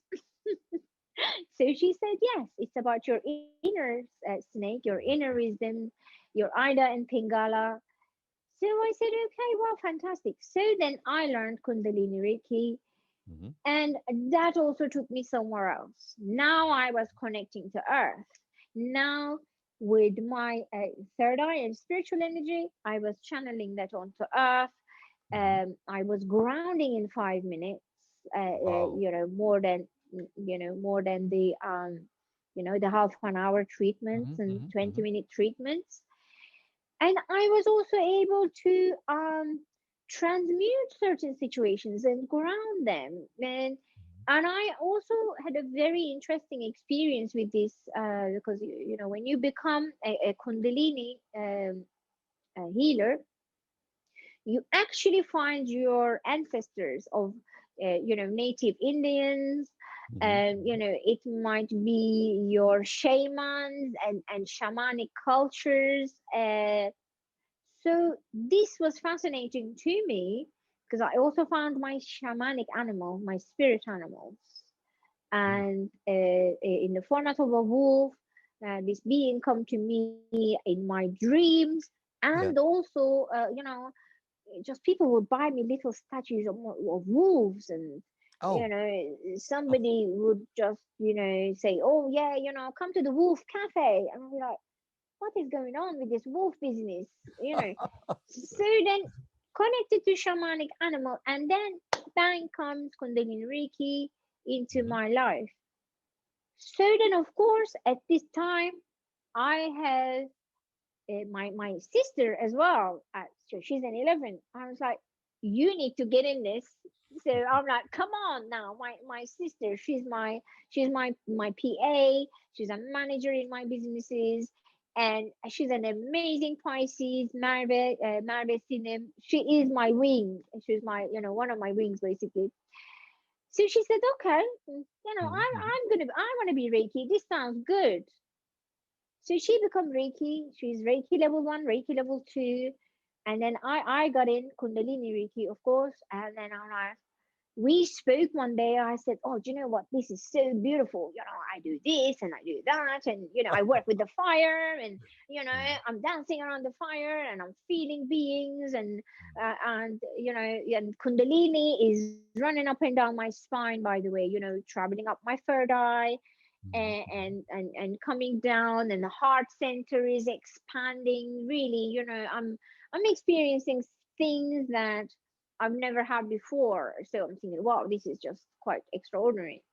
So she said, yes, it's about your inner snake, your inner wisdom, your Ida and Pingala. So I said, okay, well, fantastic. So then I learned Kundalini Reiki, Mhm. and that also took me somewhere else. Now I was connecting to earth. Now, with my third eye and spiritual energy, I was channeling that onto earth. Mhm. I was grounding in 5 minutes, Wow. more than the half an hour treatments Mhm. and Mhm. 20 Mhm. minute treatments. And I was also able to transmute certain situations and ground them. And I also had a very interesting experience with this, because when you become a Kundalini healer, you actually find your ancestors of native Indians. Mhm. Mhm. It might be your shamans and shamanic cultures. So this was fascinating to me because I also found my shamanic animal, my spirit animals, Mm. and in the format of a wolf. This being come to me in my dreams, and Yeah. also, just people would buy me little statues of wolves, and Oh. Oh. somebody would just say, oh yeah, come to the wolf cafe, and I'll be like, what is going on with this wolf business? So then connected to shamanic animal, and then bang comes Kundalini Reiki into Mhm. my life. So then, of course, at this time, I have my sister as well. So she's an 11. I was like, you need to get in this. So I'm like, come on now, my sister. She's my PA. She's a manager in my businesses, and she's an amazing Pisces. Marve Sinem. She is my wing. She's my one of my wings basically. So she said, okay, Mhm. Mhm. I want to be Reiki. This sounds good. So she become Reiki. She's Reiki level 1, Reiki level 2. And then I got in Kundalini Reiki, of course. And then we spoke one day. I said, oh, do you know what? This is so beautiful. I do this and I do that. And, I work with the fire, and, Mhm. I'm dancing around the fire, and I'm feeling beings, and Kundalini is running up and down my spine, by the way, traveling up my third eye, Mhm. and coming down, and the heart center is expanding, really. I'm experiencing things that I've never had before, so I'm thinking, wow, this is just quite extraordinary.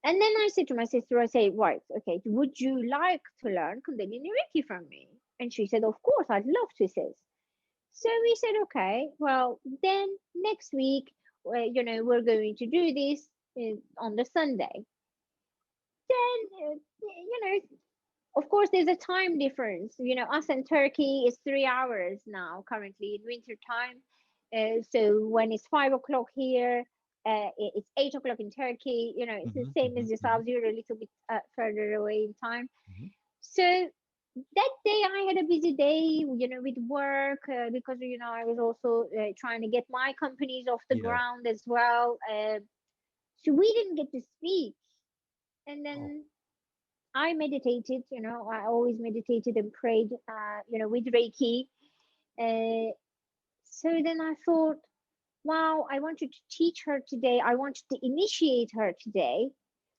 And then I said to my sister, I say, right, okay, would you like to learn Kundalini Reiki from me? And she said, of course, I'd love to, sis. So we said, okay, well, then next week, we're going to do this on the Sunday. Then, of course, there's a time difference. Us and Turkey is 3 hours now, currently in winter time. So when it's 5 o'clock here, it's 8 o'clock in Turkey. It's the Mhm. same as Mhm. Mhm. yourselves. You're a little bit further away in time. Mhm. So that day I had a busy day, with work, because I was also trying to get my companies off the Yeah. ground as well. So we didn't get to speak. And Oh. then I meditated, I always meditated and prayed, with Reiki. Uh, so then I thought, wow, I wanted to teach her today. I wanted to initiate her today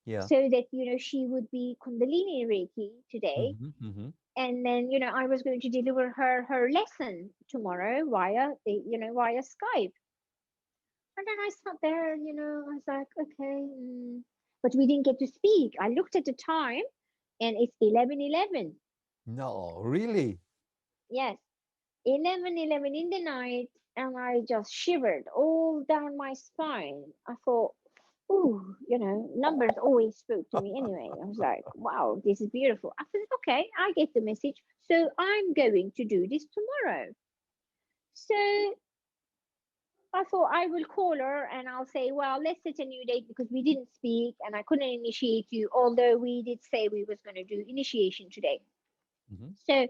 Yeah. so that, she would be Kundalini Reiki today. Mhm. Mhm. And then, I was going to deliver her lesson tomorrow via Skype. And then I sat there, I was like, okay. But we didn't get to speak. I looked at the time, and it's 11:11. No, really? Yes, 11:11 in the night, and I just shivered all down my spine. I thought, ooh, numbers always spoke to me anyway. I was like, wow, this is beautiful. I said, okay, I get the message. So I'm going to do this tomorrow. So I thought I will call her and I'll say, well, let's set a new date because we didn't speak and I couldn't initiate you, although we did say we was going to do initiation today. Mhm. So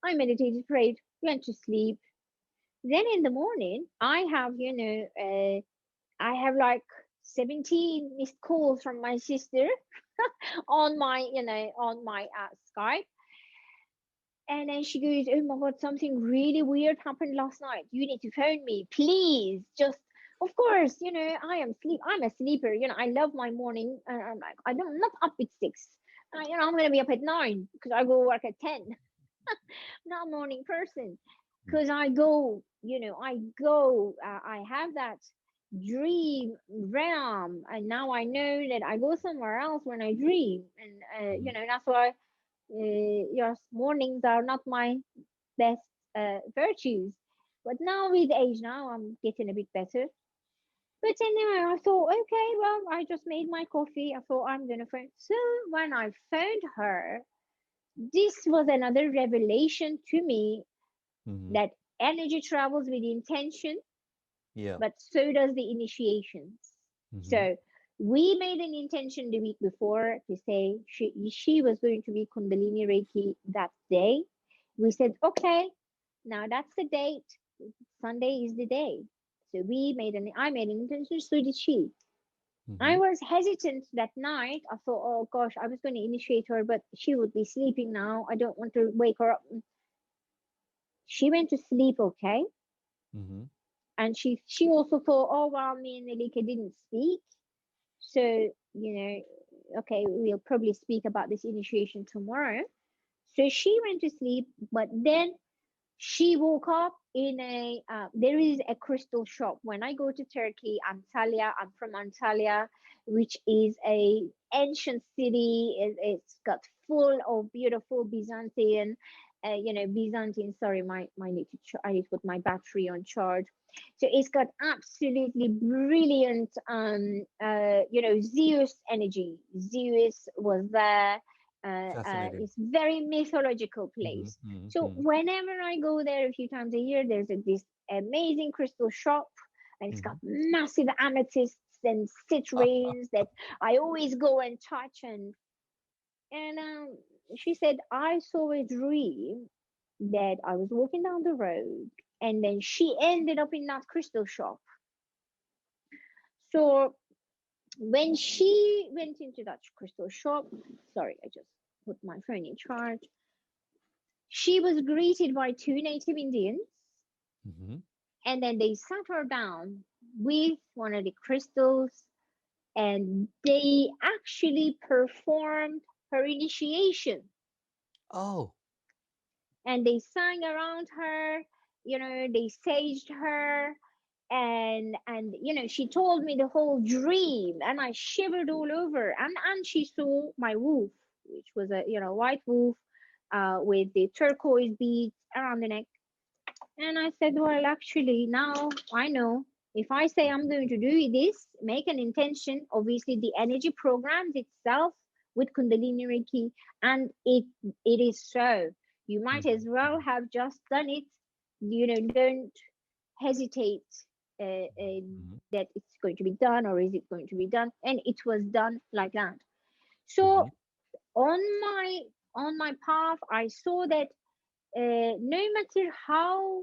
I meditated, prayed, went to sleep. Then in the morning, I have like 17 missed calls from my sister on my Skype. And then she goes, oh my God, something really weird happened last night. You need to phone me, please. Just, of course, I'm a sleeper. I love my morning. And I'm like, I'm not up at 6. I'm going to be up at 9 because I go work at 10. Not a morning person Mm. because I have that dream realm, and now I know that I go somewhere else when I dream, and Mhm. that's why yes, mornings are not my best virtues. But now with age, now I'm getting a bit better. But anyway, I thought, okay, well, I just made my coffee. I thought I'm gonna phone. So when I phoned her, this was another revelation to me Mhm. that energy travels with intention, Yeah. but so does the initiations. Mhm. So we made an intention the week before to say she was going to be Kundalini Reiki that day. We said, okay, Now that's the date. Sunday is the day. So I made an intention, so did she. I Mm-hmm. was hesitant that night. I thought, oh gosh, I was going to initiate her, but she would be sleeping now. I don't want to wake her up. She went to sleep okay. Mm-hmm. And she also thought, oh well, me and Elika didn't speak. So, okay, we'll probably speak about this initiation tomorrow. So she went to sleep, but then she woke up in there is a crystal shop. When I go to Turkey, Antalya, I'm from Antalya, which is a ancient city. It's got full of beautiful Byzantine, Byzantine. Sorry, my I need to put my battery on charge. So it's got absolutely brilliant, Zeus energy. Zeus was there. Fascinating. It's very mythological Mm-hmm. place. So Mm-hmm. whenever I go there a few times a year, there's this amazing crystal shop, and it's got Mm-hmm. massive amethysts and citrines that I always go and touch. And she said I saw a dream that I was walking down the road, and then she ended up in that crystal shop. So when she went into that crystal shop, sorry, I just put my phone in charge. She was greeted by two native Indians, Mm-hmm. and then they sat her down with one of the crystals, and they actually performed her initiation. Oh. And they sang around her, they saged her, and she told me the whole dream, and I shivered all over. And she saw my wolf, which was a white wolf, with the turquoise beads around the neck. And I said, well, actually, now I know, if I say I'm going to do this, make an intention, obviously the energy programs itself with Kundalini Reiki, and it is so. You might as well Mm-hmm. have just done it. Don't hesitate, Mm-hmm. that it's going to be done, or is it going to be done? And it was done like that. Mm-hmm. So on my on my path, I saw that, no matter how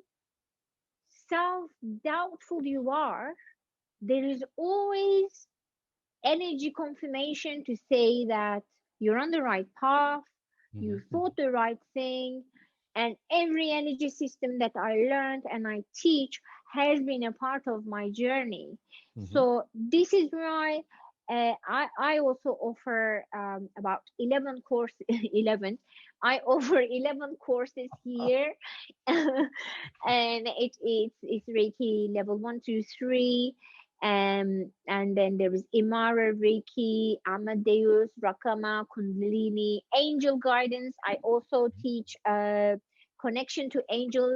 self doubtful you are, there is always energy confirmation to say that you're on the right path, you Mm-hmm. thought the right thing, and every energy system that I learned and I teach has been a part of my journey. Mm-hmm. So this is why, I also offer, about 11 courses. 11 I offer 11 courses here. And it's Reiki level 1, 2, 3. And then there is Imara, Reiki, Amadeus, Rakama, Kundalini, Angel Guidance. I also teach, connection to angels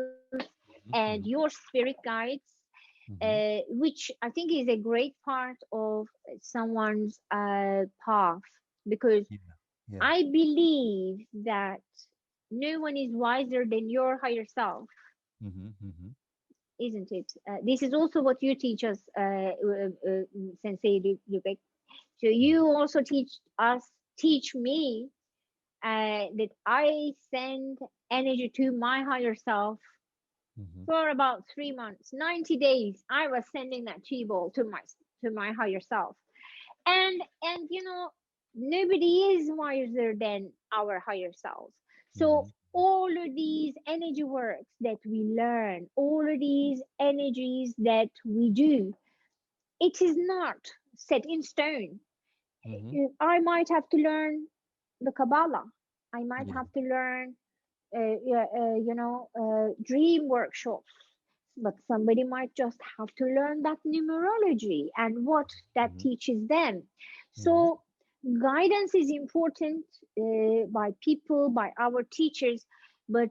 and Mm-hmm. your spirit guides, Mm-hmm. which I think is a great part of someone's, path, because Yeah. Yeah. I believe that no one is wiser than your higher self, Mm-hmm. Mm-hmm. isn't it? This is also what you teach us, Sensei Lübeck. So you also teach me, that I send energy to my higher self Mm-hmm. for about 3 months, 90 days. I was sending that chi ball to my higher self, and nobody is wiser than our higher selves. So Mm-hmm. all of these energy works that we learn, all of these energies that we do, it is not set in stone. Mm-hmm. I might have to learn the Kabbalah. I might Yeah. have to learn, yeah, dream workshops. But somebody might just have to learn that numerology and what that Mm-hmm. teaches them. Mm-hmm. So guidance is important, by people, by our teachers, but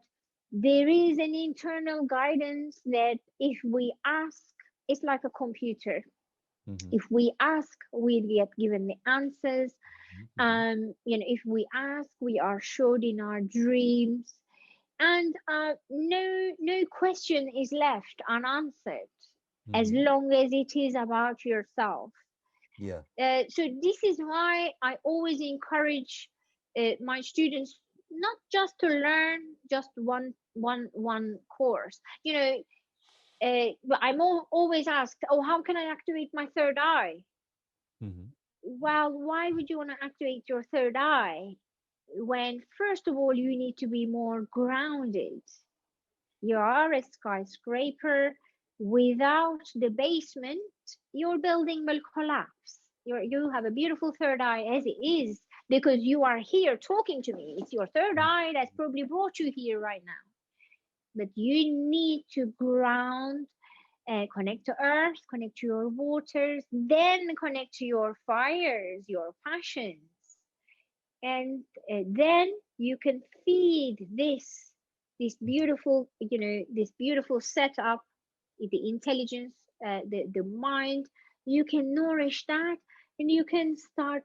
there is an internal guidance that if we ask, it's like a computer. Mm-hmm. If we ask, we get given the answers. Mm-hmm. If we ask, we are showed in our dreams, and no question is left unanswered, as Mm-hmm. long as it is about yourself. Yeah. So this is why I always encourage, my students, not just to learn just one course. But I'm always asked, oh, how can I activate my third eye? Hmm. Well, why would you want to activate your third eye when, first of all, you need to be more grounded? You are a skyscraper. Without the basement, your building will collapse. You have a beautiful third eye as it is because you are here talking to me. It's your third eye that's probably brought you here right now. But you need to ground, connect to earth, connect to your waters, then connect to your fires, your passions. And then you can feed this beautiful, this beautiful setup, the intelligence, the mind. You can nourish that, and you can start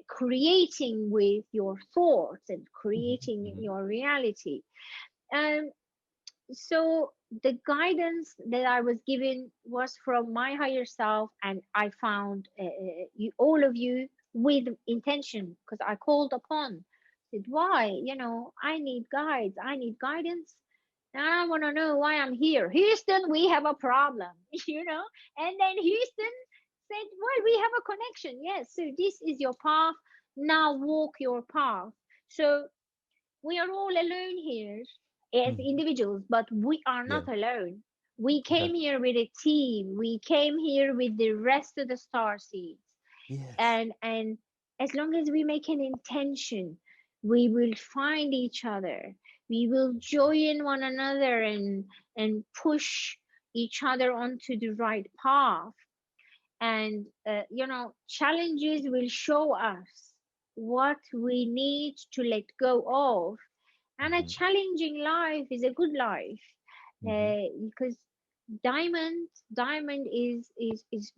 creating with your thoughts and creating Hmm. your reality. um, so the guidance that I was given was from my higher self, and I found you, all of you, with intention, because I called upon. Said, why? I need guides. I need guidance. And I want to know why I'm here. Houston, we have a problem, And then Houston said, well, we have a connection. Yes. So this is your path. Now walk your path. So we are all alone here as Hmm. individuals, but we are Yeah, not alone. We came that, here with a team. We came here with the rest of the star seeds. yes. And as long as we make an intention, we will find each other. We will join one another and push each other onto the right path. And challenges will show us what we need to let go of, and a Hmm. challenging life is a good life, Hmm. because diamond is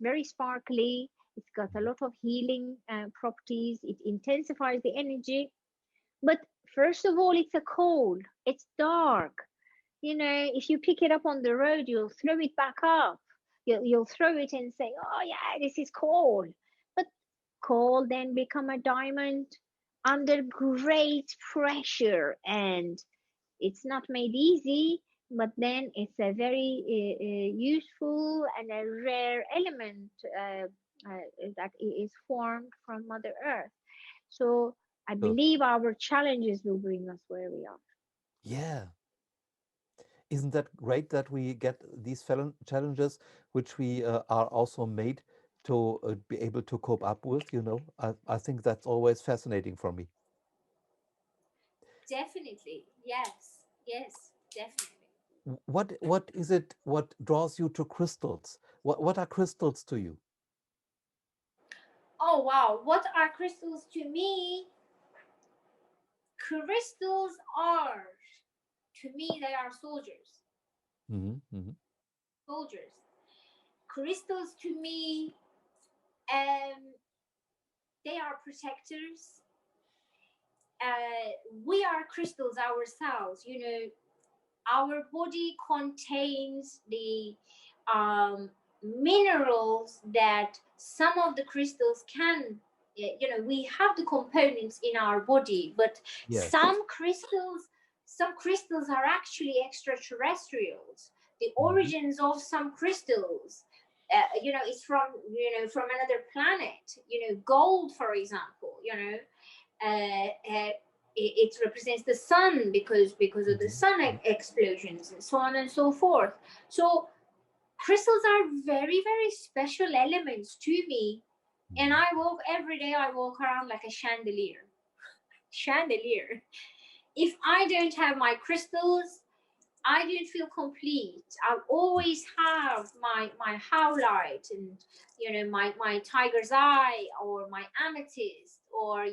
very sparkly. It's got a lot of healing properties. It intensifies the energy. But first of all, it's a cold, it's dark. If you pick it up on the road, you'll throw it back up. You'll throw it and say, oh yeah, this is cold. But cold then become a diamond under great pressure, and it's not made easy, but then it's a very useful and a rare element that is formed from Mother Earth. So I So, believe our challenges will bring us where we are. yeah. Isn't that great that we get these challenges, which we are also made to be able to cope up with? I think that's always fascinating for me. Definitely. Yes. Yes, definitely. What is it? What draws you to crystals? What are crystals to you? Oh, wow. What are crystals to me? Crystals are, to me, they are soldiers. Hmm. Hmm. Soldiers. Crystals to me, um, they are protectors. We are crystals ourselves. Our body contains the minerals that some of the crystals can. We have the components in our body, but Yes. some crystals are actually extraterrestrials. The Hmm. origins of some crystals, is from another planet. Gold, for example. It represents the sun because of the Hmm. sun explosions and so on and so forth. So crystals are very, very special elements to me, and Hmm. I walk every day. I walk around like a chandelier. If I don't have my crystals, I don't feel complete. I always have my howlite, and my tiger's eye, or my amethyst, or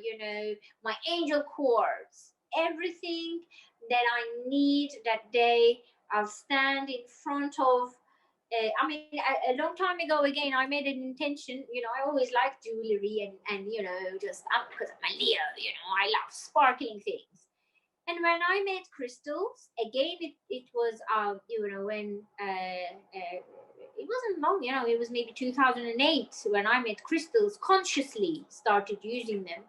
my angel quartz. Everything that I need that day, I'll stand in front of. A long time ago, again, I made an intention. I always like jewelry, and just because I'm a Leo, I love sparkling things. And when I met crystals, again, it was, when it wasn't long, it was maybe 2008 when I met crystals, consciously started using them.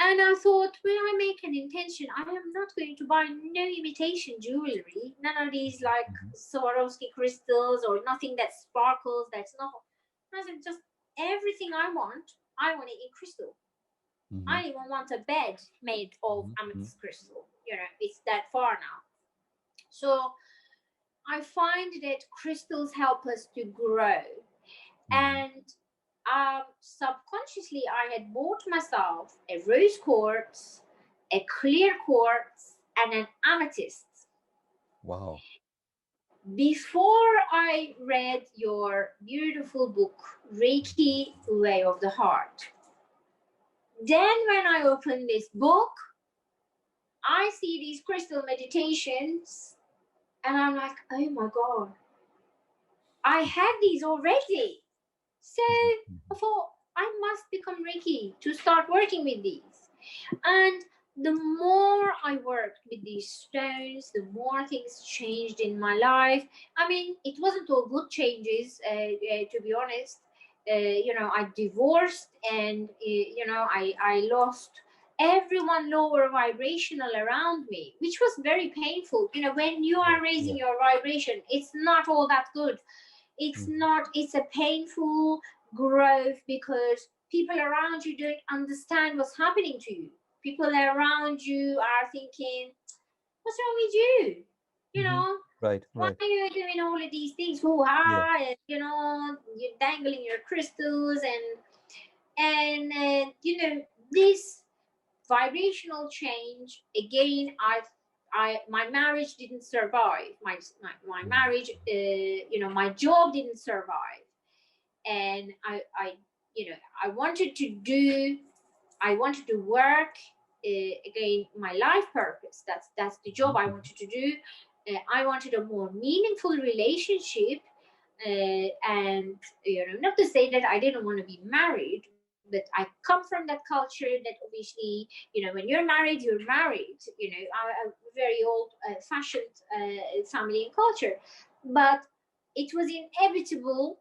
And I thought, when I make an intention, I am not going to buy no imitation jewelry, none of these like Mhm. Swarovski crystals or nothing that sparkles. That's not. I said, just everything I want it in crystal. Mhm. I even want a bed made of Mhm. Mhm. amethyst crystal. It's that far now. So I find that crystals help us to grow. Mhm. And subconsciously, I had bought myself a rose quartz, a clear quartz, and an amethyst. Wow. Before I read your beautiful book, Reiki Way of the Heart, then when I opened this book, I see these crystal meditations, and I'm like, oh my God, I had these already. So Mhm. I Mhm. thought I must become Reiki to start working with these. And the more I worked with these stones, the more things changed in my life. I mean, it wasn't all good changes, to be honest. I divorced, and I lost everyone lower vibrational around me, which was very painful. When you Yeah. are raising Yeah. your vibration, it's not all that good. It's Mhm. not, it's a painful growth because people around you don't understand what's happening to you. People around you are thinking, what's wrong with you? You Mhm. know, Right. why Right. are you doing all of these things? Hoo Yeah. ha! And you're dangling your crystals, and this vibrational change again. My marriage didn't survive. My Mhm. marriage, my job didn't survive, and I wanted to do, I wanted to work, again, my life purpose. That's the job Mhm. I Mhm. wanted to do. I wanted a more meaningful relationship, and not to say that I didn't want to be married, but I come from that culture that obviously, when you're married, you're married. A very old fashioned family and culture, but it was inevitable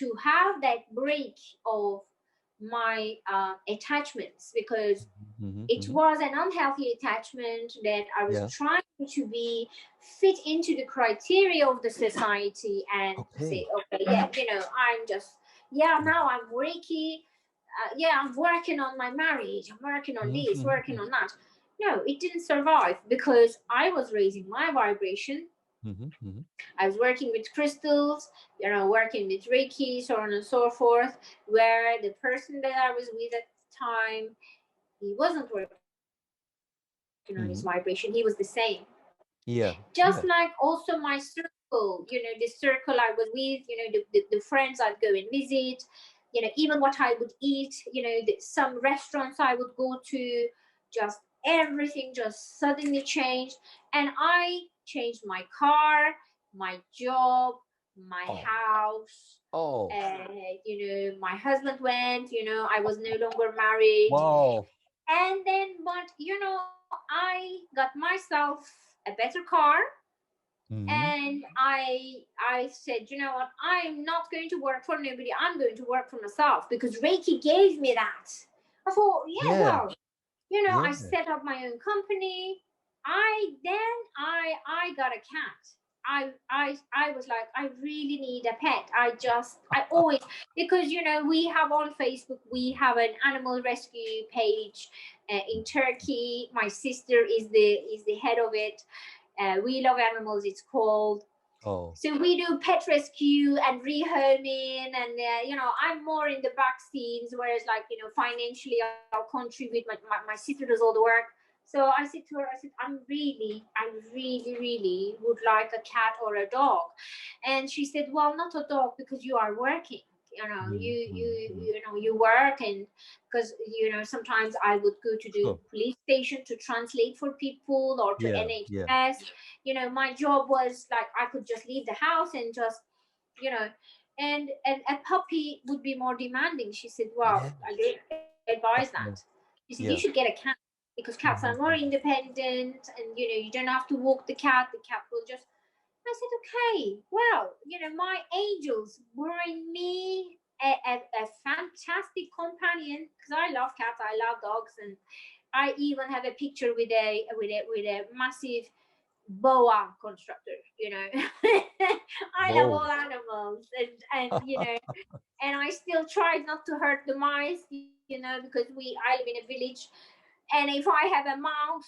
to have that break of my attachments, because Mhm. it Mhm. was an unhealthy attachment that I was Yeah. trying to be fit into the criteria of the society and say, Okay. okay, yeah, I'm just, yeah, Mhm. now I'm Reiki, yeah, I'm working on my marriage, I'm working on Mhm. this, working Mhm. on that. No, it didn't survive because I was raising my vibration. Mhm. Mhm. I was working with crystals, working with Reiki, so on and so forth, where the person that I was with at the time, he wasn't working on his vibration. He was the same. Mhm. Just like Yeah. also my Yeah. circle, the circle I was with, the friends I'd go and visit, even what I would eat, some restaurants I would go to, just everything just suddenly changed. And I changed my car, my job, my Oh. house. Oh. My husband went, I was no longer married. Wow. And then, but I got myself a better car, Mhm. and I said, what, I'm not going to work for nobody, I'm going to work for myself, because Reiki gave me that. I thought, yeah, Yeah. well, Yeah. I set up my own company. I got a cat. I was like, I really need a pet. I always, because we have on Facebook, we have an animal rescue page in Turkey. My sister is the head of it. We love animals, it's called. Oh. So we do pet rescue and rehoming, and I'm more in the back scenes, whereas, like, financially, I'll contribute. My sister does all the work. So I said to her, I said, I really, really would like a cat or a dog. And she said, well, not a dog, because you are working. Mhm. Mhm. Mhm. You work, and because sometimes I would go to the Sure. police station to translate for people, or to Yeah. Yeah. NHS. My job was like, I could just leave the house and just, you know and a puppy would be more demanding. She said, well, Yeah. I don't advise that. Yeah. She said, you should Yeah. get a cat, because cats are more Mhm. independent, and you don't have to walk the cat will just. I said, okay, well, my angels bring me a fantastic companion, because I love cats, I love dogs, and I even have a picture with a massive boa constructor, you know. I love Whoa. all animals, and you know, and I still try not to hurt the mice, you know, because I live in a village, and if I have a mouse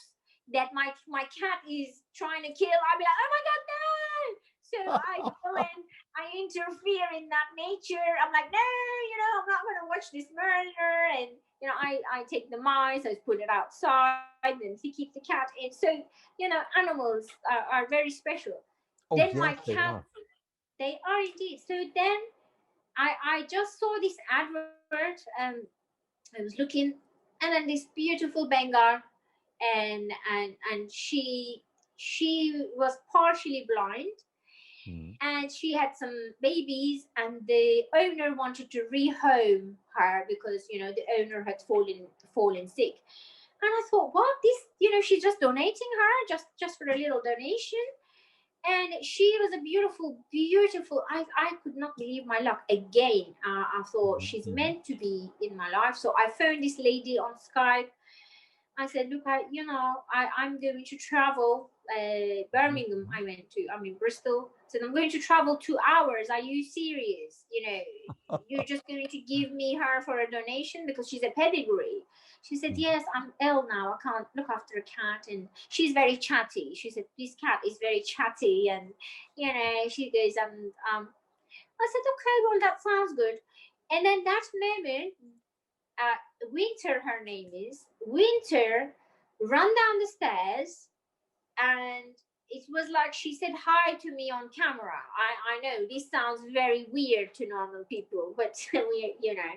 that my cat is trying to kill, I'll be like, oh my god, no! So I go and I interfere in that nature. I'm like, no, you know, I'm not gonna watch this murder. And you know, I take the mice, I put it outside, and to keep the cat in. So you know, animals are very special. Oh, Then my yes, they cat, are. they are indeed. So then I just saw this advert. I was looking, and then this beautiful Bengal, and she was partially blind, Mm. and she had some babies, and the owner wanted to rehome her because you know the owner had fallen sick. And I thought, what, this, you know, she's just donating her, just for a little donation. And she was a beautiful. I could not believe my luck again. I thought Mhm, she's mhm, meant to be in my life. So I phoned this lady on Skype. I said, look, I'm going to travel. mhm, Birmingham, mhm. I went to. I'm in Bristol. I said, I'm going to travel 2 hours. Are you serious? You know, you're just going to give me her for a donation because she's a pedigree. She said, Mhm. yes, I'm ill now. I can't look after a cat. And she's very chatty. She said, this cat is very chatty. And, you know, she goes, I said, okay, well, that sounds good. And then that moment, Winter, her name is Winter, run down the stairs, and it was like she said hi to me on camera. I know this sounds very weird to normal people, but we, you know,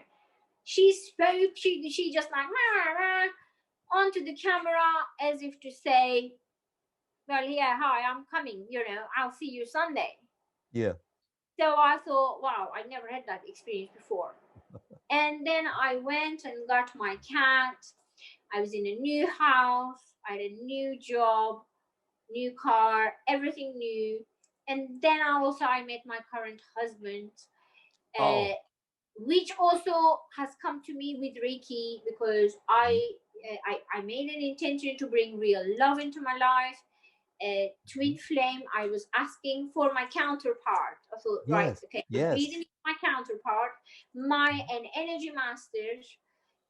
she spoke. She just like rah, rah, onto the camera as if to say, well, yeah, hi, I'm coming. You know, I'll see you Sunday. Yeah. So I thought, wow, I never had that experience before. And then I went and got my cat. I was in a new house. I had a new job, new car, everything new. And then I met my current husband, uh, Oh. which also has come to me with Reiki because Mhm, I made an intention to bring real love into my life. mhm. Twin flame, I was asking for my counterpart. I thought, right, Yes. okay, I really Yes. need my counterpart, my Mhm, an energy master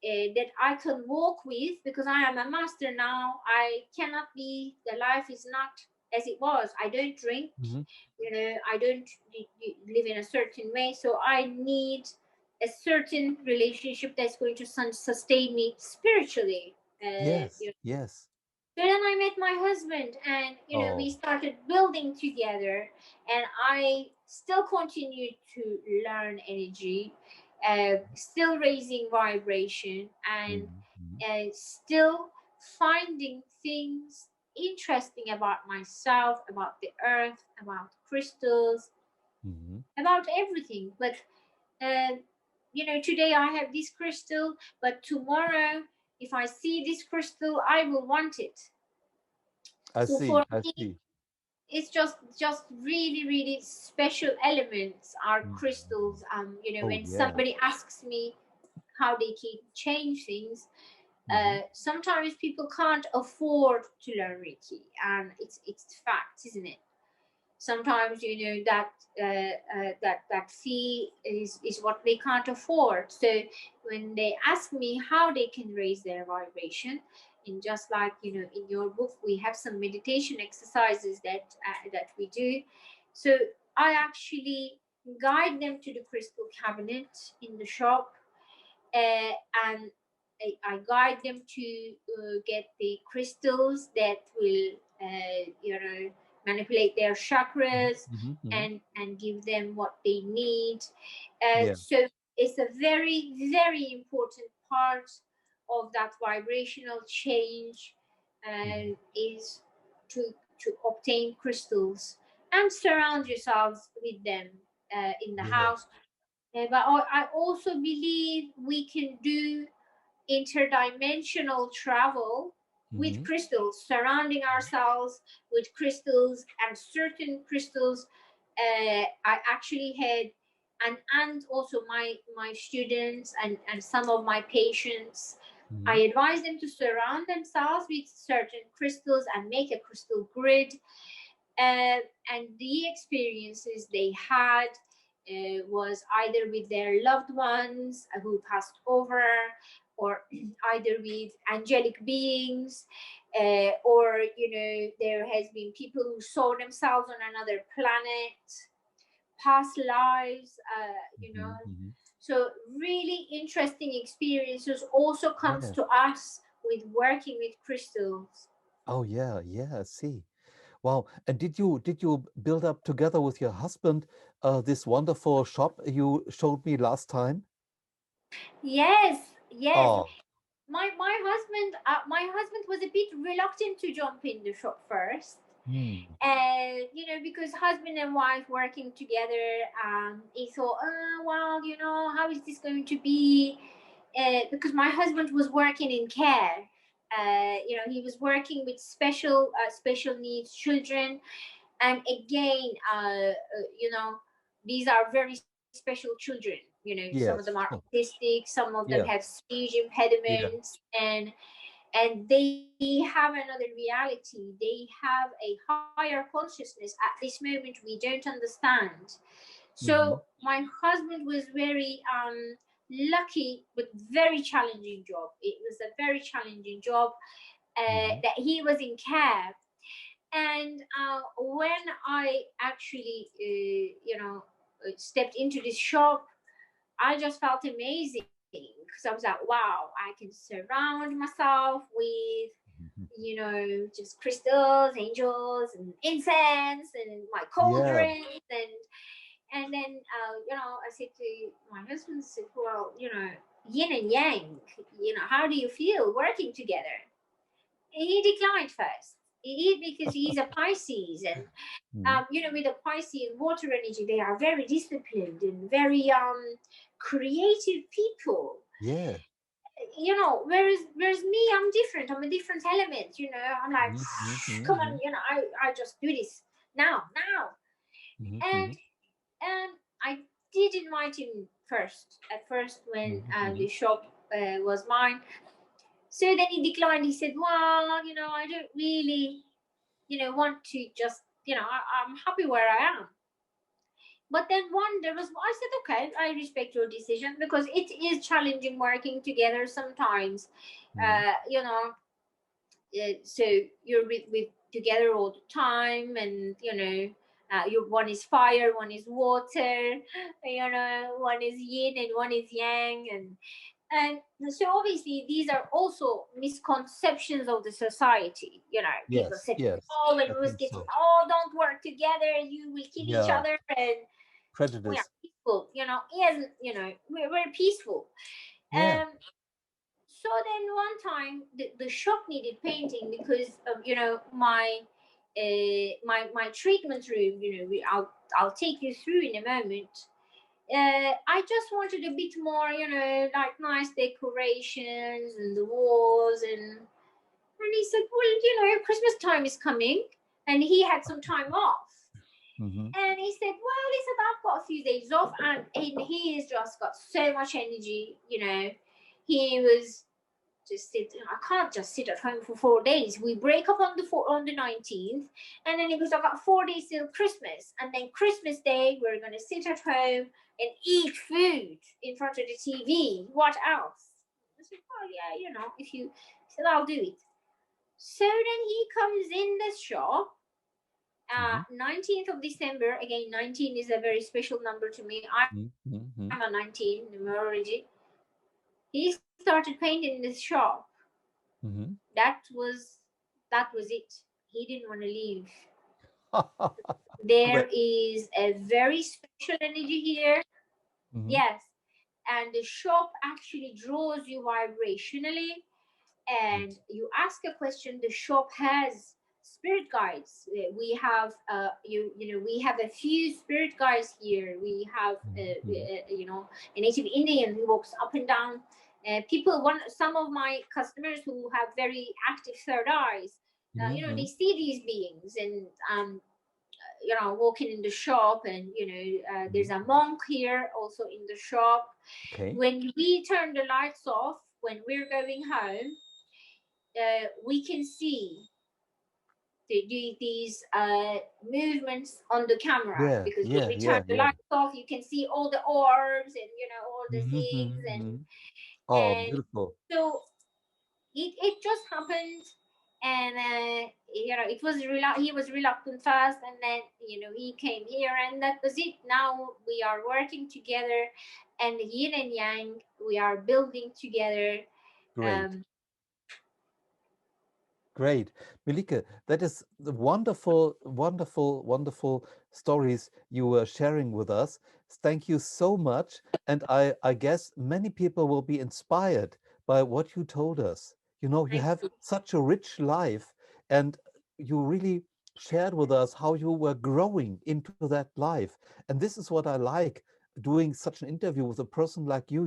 that I can walk with because I am a master now. I cannot be, the life is not as it was. I don't drink, mhm. you know, I don't live in a certain way. So I need a certain relationship that's going to sustain me spiritually. Yes. You Yes. so then I met my husband, and you know, we Oh. started building together, and I still continued to learn energy, still raising vibration, and Mhm, mhm, still finding things interesting about myself, about the earth, about crystals, mhm. about everything. But uh, you know, today I have this crystal, but tomorrow, if I see this crystal, I will want it. I So see. for I me, see. it's just really special elements are Mhm, mhm. crystals. You know, Oh, when yeah. somebody asks me how they can change things, Mhm, sometimes people can't afford to learn Reiki, and it's fact, isn't it? Sometimes you know that that fee is what they can't afford. So when they ask me how they can raise their vibration, and just like you know in your book we have some meditation exercises that we do. So I actually guide them to the crystal cabinet in the shop, uh, and I guide them to get the crystals that will, you know, manipulate their mhm, chakras mhm, mhm. and give them what they need. Yeah. So it's a very important part of that vibrational change, Mhm. and is to obtain crystals and surround yourselves with them in the Yeah. house. But I also believe we can do interdimensional travel with Mhm. crystals, surrounding ourselves with crystals and certain crystals. I actually had and also my students and some of my patients, I Mhm. advise them to surround themselves with certain crystals and make a crystal grid. And the experiences they had was either with their loved ones who passed over, or either with angelic beings, or there has been people who saw themselves on another planet, past lives, Mhm. Mhm. so really interesting experiences also comes Yeah. to us with working with crystals. Oh yeah, yeah, I see. Wow. And did you build up together with your husband this wonderful shop you showed me last time? Yes, yes. Oh. My husband was a bit reluctant to jump in the shop first, Hmm. and because husband and wife working together, he thought, well, how is this going to be? Because my husband was working in care. He was working with special needs children, and again, these are very special children. Some of them are Yes. Huh. autistic, some of them have Yeah. speech Yeah. impediments, and they have another reality. They have a higher consciousness at this moment we don't understand. So Mm-hmm. my husband was very lucky, but very challenging job. It was a very challenging job, Mm-hmm. that he was in care. And when I actually stepped into this shop, I just felt amazing, because I was like, wow, I can surround myself with, just crystals, angels, and incense, and my Yeah. cauldrons, and then I said to my husband, I said, well, yin and yang, how do you feel working together? He declined first. Because he's a Pisces, and Mm. with the Pisces and water energy, they are very disciplined and very creative people. Yeah. Whereas me, I'm different. I'm a different element. I'm like, Mm-hmm. come on, Mm-hmm. I just do this now, Mm-hmm. and I did invite him first. At first, when Mm-hmm. the shop was mine, so then he declined. He said, well, I don't really, want to just, I'm happy where I am. But then one there was, I said, okay, I respect your decision, because it is challenging working together sometimes. Mm-hmm. So you're with together all the time, and one is fire, one is water, one is yin and one is yang, and so obviously these are also misconceptions of the society. People Yes. said, Yes. oh, when I we was think getting, so. oh, don't work together, you will kill each Yeah. other, and we are Prejudice. peaceful. Yes, we're peaceful. Yeah. um so then one time the shop needed painting, because of my treatment room. I'll take you through in a moment. I just wanted a bit more, like nice decorations and the walls, and he said, well, Christmas time is coming, and he had some time off. Mm-hmm. And he said, well, he said, I've got a few days off, and he has just got so much energy. He was just sit. I can't just sit at home for 4 days. We break up on the 19th, and then it was, I got 4 days till Christmas, and then Christmas Day we're gonna sit at home and eat food in front of the TV. What else? I said, oh yeah, if you he said, I'll do it. So then he comes in the shop. Mm-hmm. 19th of December, again, 19 is a very special number to me. I'm a Mm-hmm. 19 numerology. He started painting in this shop. Mm-hmm. That was it. He didn't want to leave. Mm-hmm. There Great. is a very special energy here. Mm-hmm. Yes. And the shop actually draws you vibrationally, and Yes. you ask a question. The shop has spirit guides. We have a few spirit guides here. We have Mm-hmm. a native Indian who walks up and down. Some of my customers who have very active third eyes, they Mm-hmm. see these beings, and walking in the shop, and there's a monk here also in the shop. Okay. When we turn the lights off, when we're going home, we can see these movements on the camera, Yeah, because when yeah, we turn yeah, the yeah. lights off, you can see all the orbs and all the Mm-hmm, things. mm-hmm, and mm-hmm. Oh, and beautiful. so it just happened. And it was he was reluctant first, and then he came here, and that was it. Now we are working together, and yin and yang, we are building together. Great. um Great. Melike, that is the wonderful, wonderful, wonderful stories you were sharing with us. Thank you so much. And I guess many people will be inspired by what you told us. You know, you Thank have you. such a rich life, and you really shared with us how you were growing into that life. And this is what I like doing such an interview with a person like you,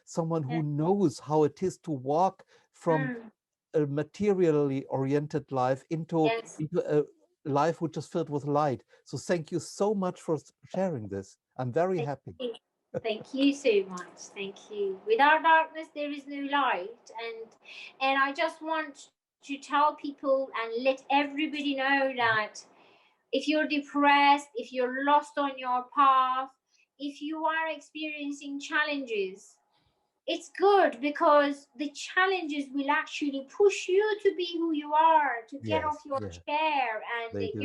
someone Yeah. who knows how it is to walk from Mm, a materially oriented life yes. into a life which is filled with light. So thank you so much for sharing this. I'm very Thank happy. you. Thank you so much. Thank you. Without darkness, there is no light. And I just want to tell people and let everybody know that if you're depressed, if you're lost on your path, if you are experiencing challenges, it's good, because the challenges will actually push you to be who you are, to get off Yes, your yeah, chair, and they do.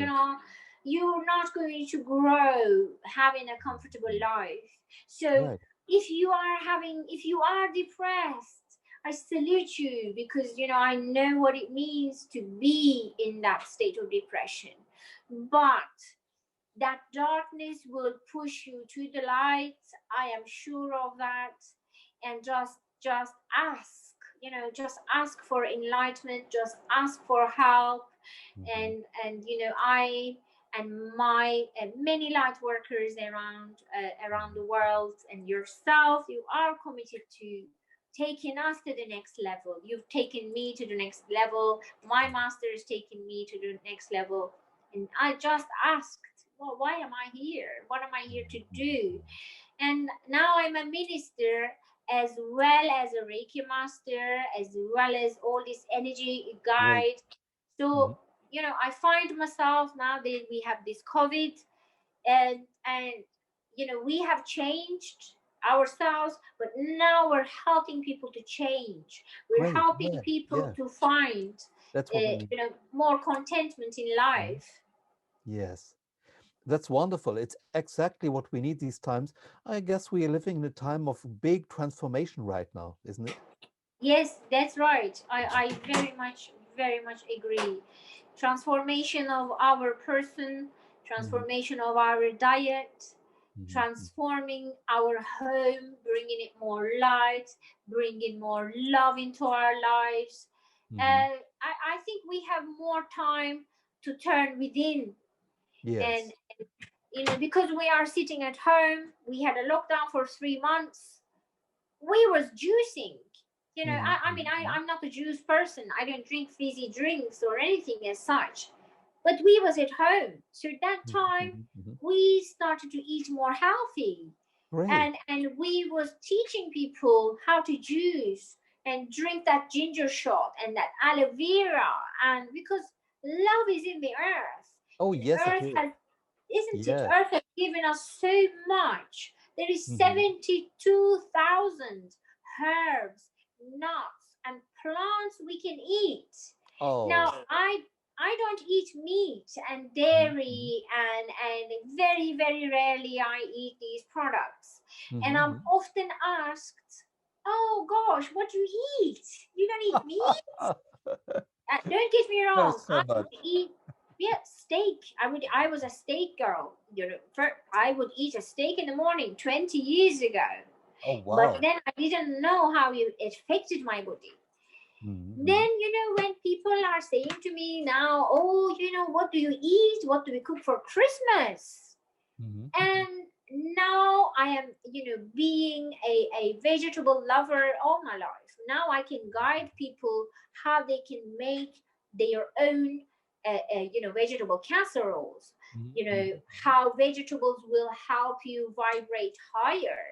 you're not going to grow having a comfortable Mhm. life. So Right. if you are depressed, I salute you, because I know what it means to be in that state of depression. But that darkness will push you to the light. I am sure of that. And just ask, just ask for enlightenment, just ask for help. Mhm. And I and my many light workers around the Mhm. world, and yourself, you are committed to taking us to the next level. You've taken me to the next level. My master has taken me to the next level. And I just asked, well, why am I here? What am I here to do? And now I'm a minister, as well as a Reiki master, as well as all this energy Great. guide. Mhm. So, I find myself now that we have this COVID, and we have changed ourselves, but now we're helping people to change. We're Great. helping Yeah, people yeah. to find, That's what we need. more contentment in Mhm. life. Yes. That's wonderful. It's exactly what we need these times. I guess we are living in a time of big transformation right now, isn't it? Yes, that's right. I very much agree. Transformation of our person, Mhm. transformation of our diet, Mhm. transforming our home, bringing it more light, bringing more love into our lives. Mhm. I think we have more time to turn within. And Yes. because we are sitting at home, we had a lockdown for 3 months. We was juicing. Mhm. I mean, Mhm. I'm not a juice person. I don't drink fizzy drinks or anything as such. But we was at home. So that Mhm. time Mhm. Mhm. we started to eat more healthy. Great. And we was teaching people how to juice and drink that ginger shot and that aloe vera. And because love is in the earth. Oh, The yes, it earth is. has, isn't it? Yes. Earth has given us so much. There is Mhm. 72,000 herbs, nuts, and plants we can eat. Oh. Now, I don't eat meat and Mhm. Mhm. dairy, and very very rarely I eat these products. Mhm. And I'm Mhm. often asked, "Oh gosh, what do you eat? You don't eat meat?" Don't get me There's wrong. so I much. would eat, yeah, steak. I was a steak girl. I would eat a steak in the morning 20 years ago. Oh, But wow. then I didn't know how it affected my body. Mhm. Mhm. Then, when people are saying to me now, "Oh, what do you eat? What do we cook for Christmas?" Mhm. Mhm. And now I am, being a vegetable lover all my life. Now I can guide people how they can make their own vegetable casseroles, Mhm. how vegetables will help you vibrate higher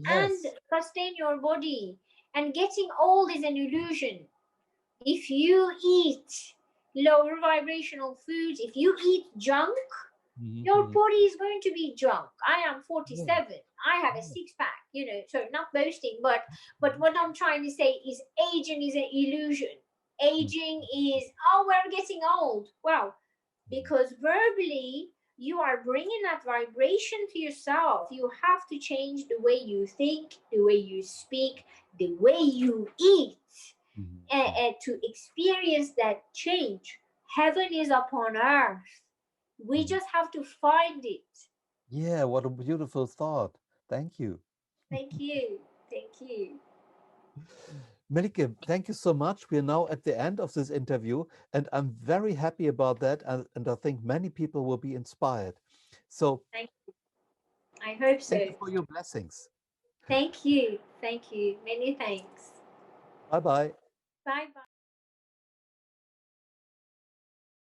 and Yes. sustain your body. And getting old is an illusion. If you eat lower vibrational foods, if you eat junk, your Mhm. body is going to be junk. I am Yeah. 47. I have a Yeah. six pack, so not boasting, but Mhm. what I'm trying to say is aging is an illusion. Mhm. Aging is, oh, we're getting old. Well, Mhm. because verbally you are bringing that vibration to yourself. You have to change the way you think, the way you speak, the way you eat, Mhm. to experience that change. Heaven is upon earth. We Mhm. just have to find it. Yeah, what a beautiful thought. Thank you. Thank you. Thank you. Melike, thank you so much. We are now at the end of this interview, and I'm very happy about that. And I think many people will be inspired. So Thank I hope thank so. you for your blessings. Thank you. Thank you. Many thanks. Bye bye. Bye bye.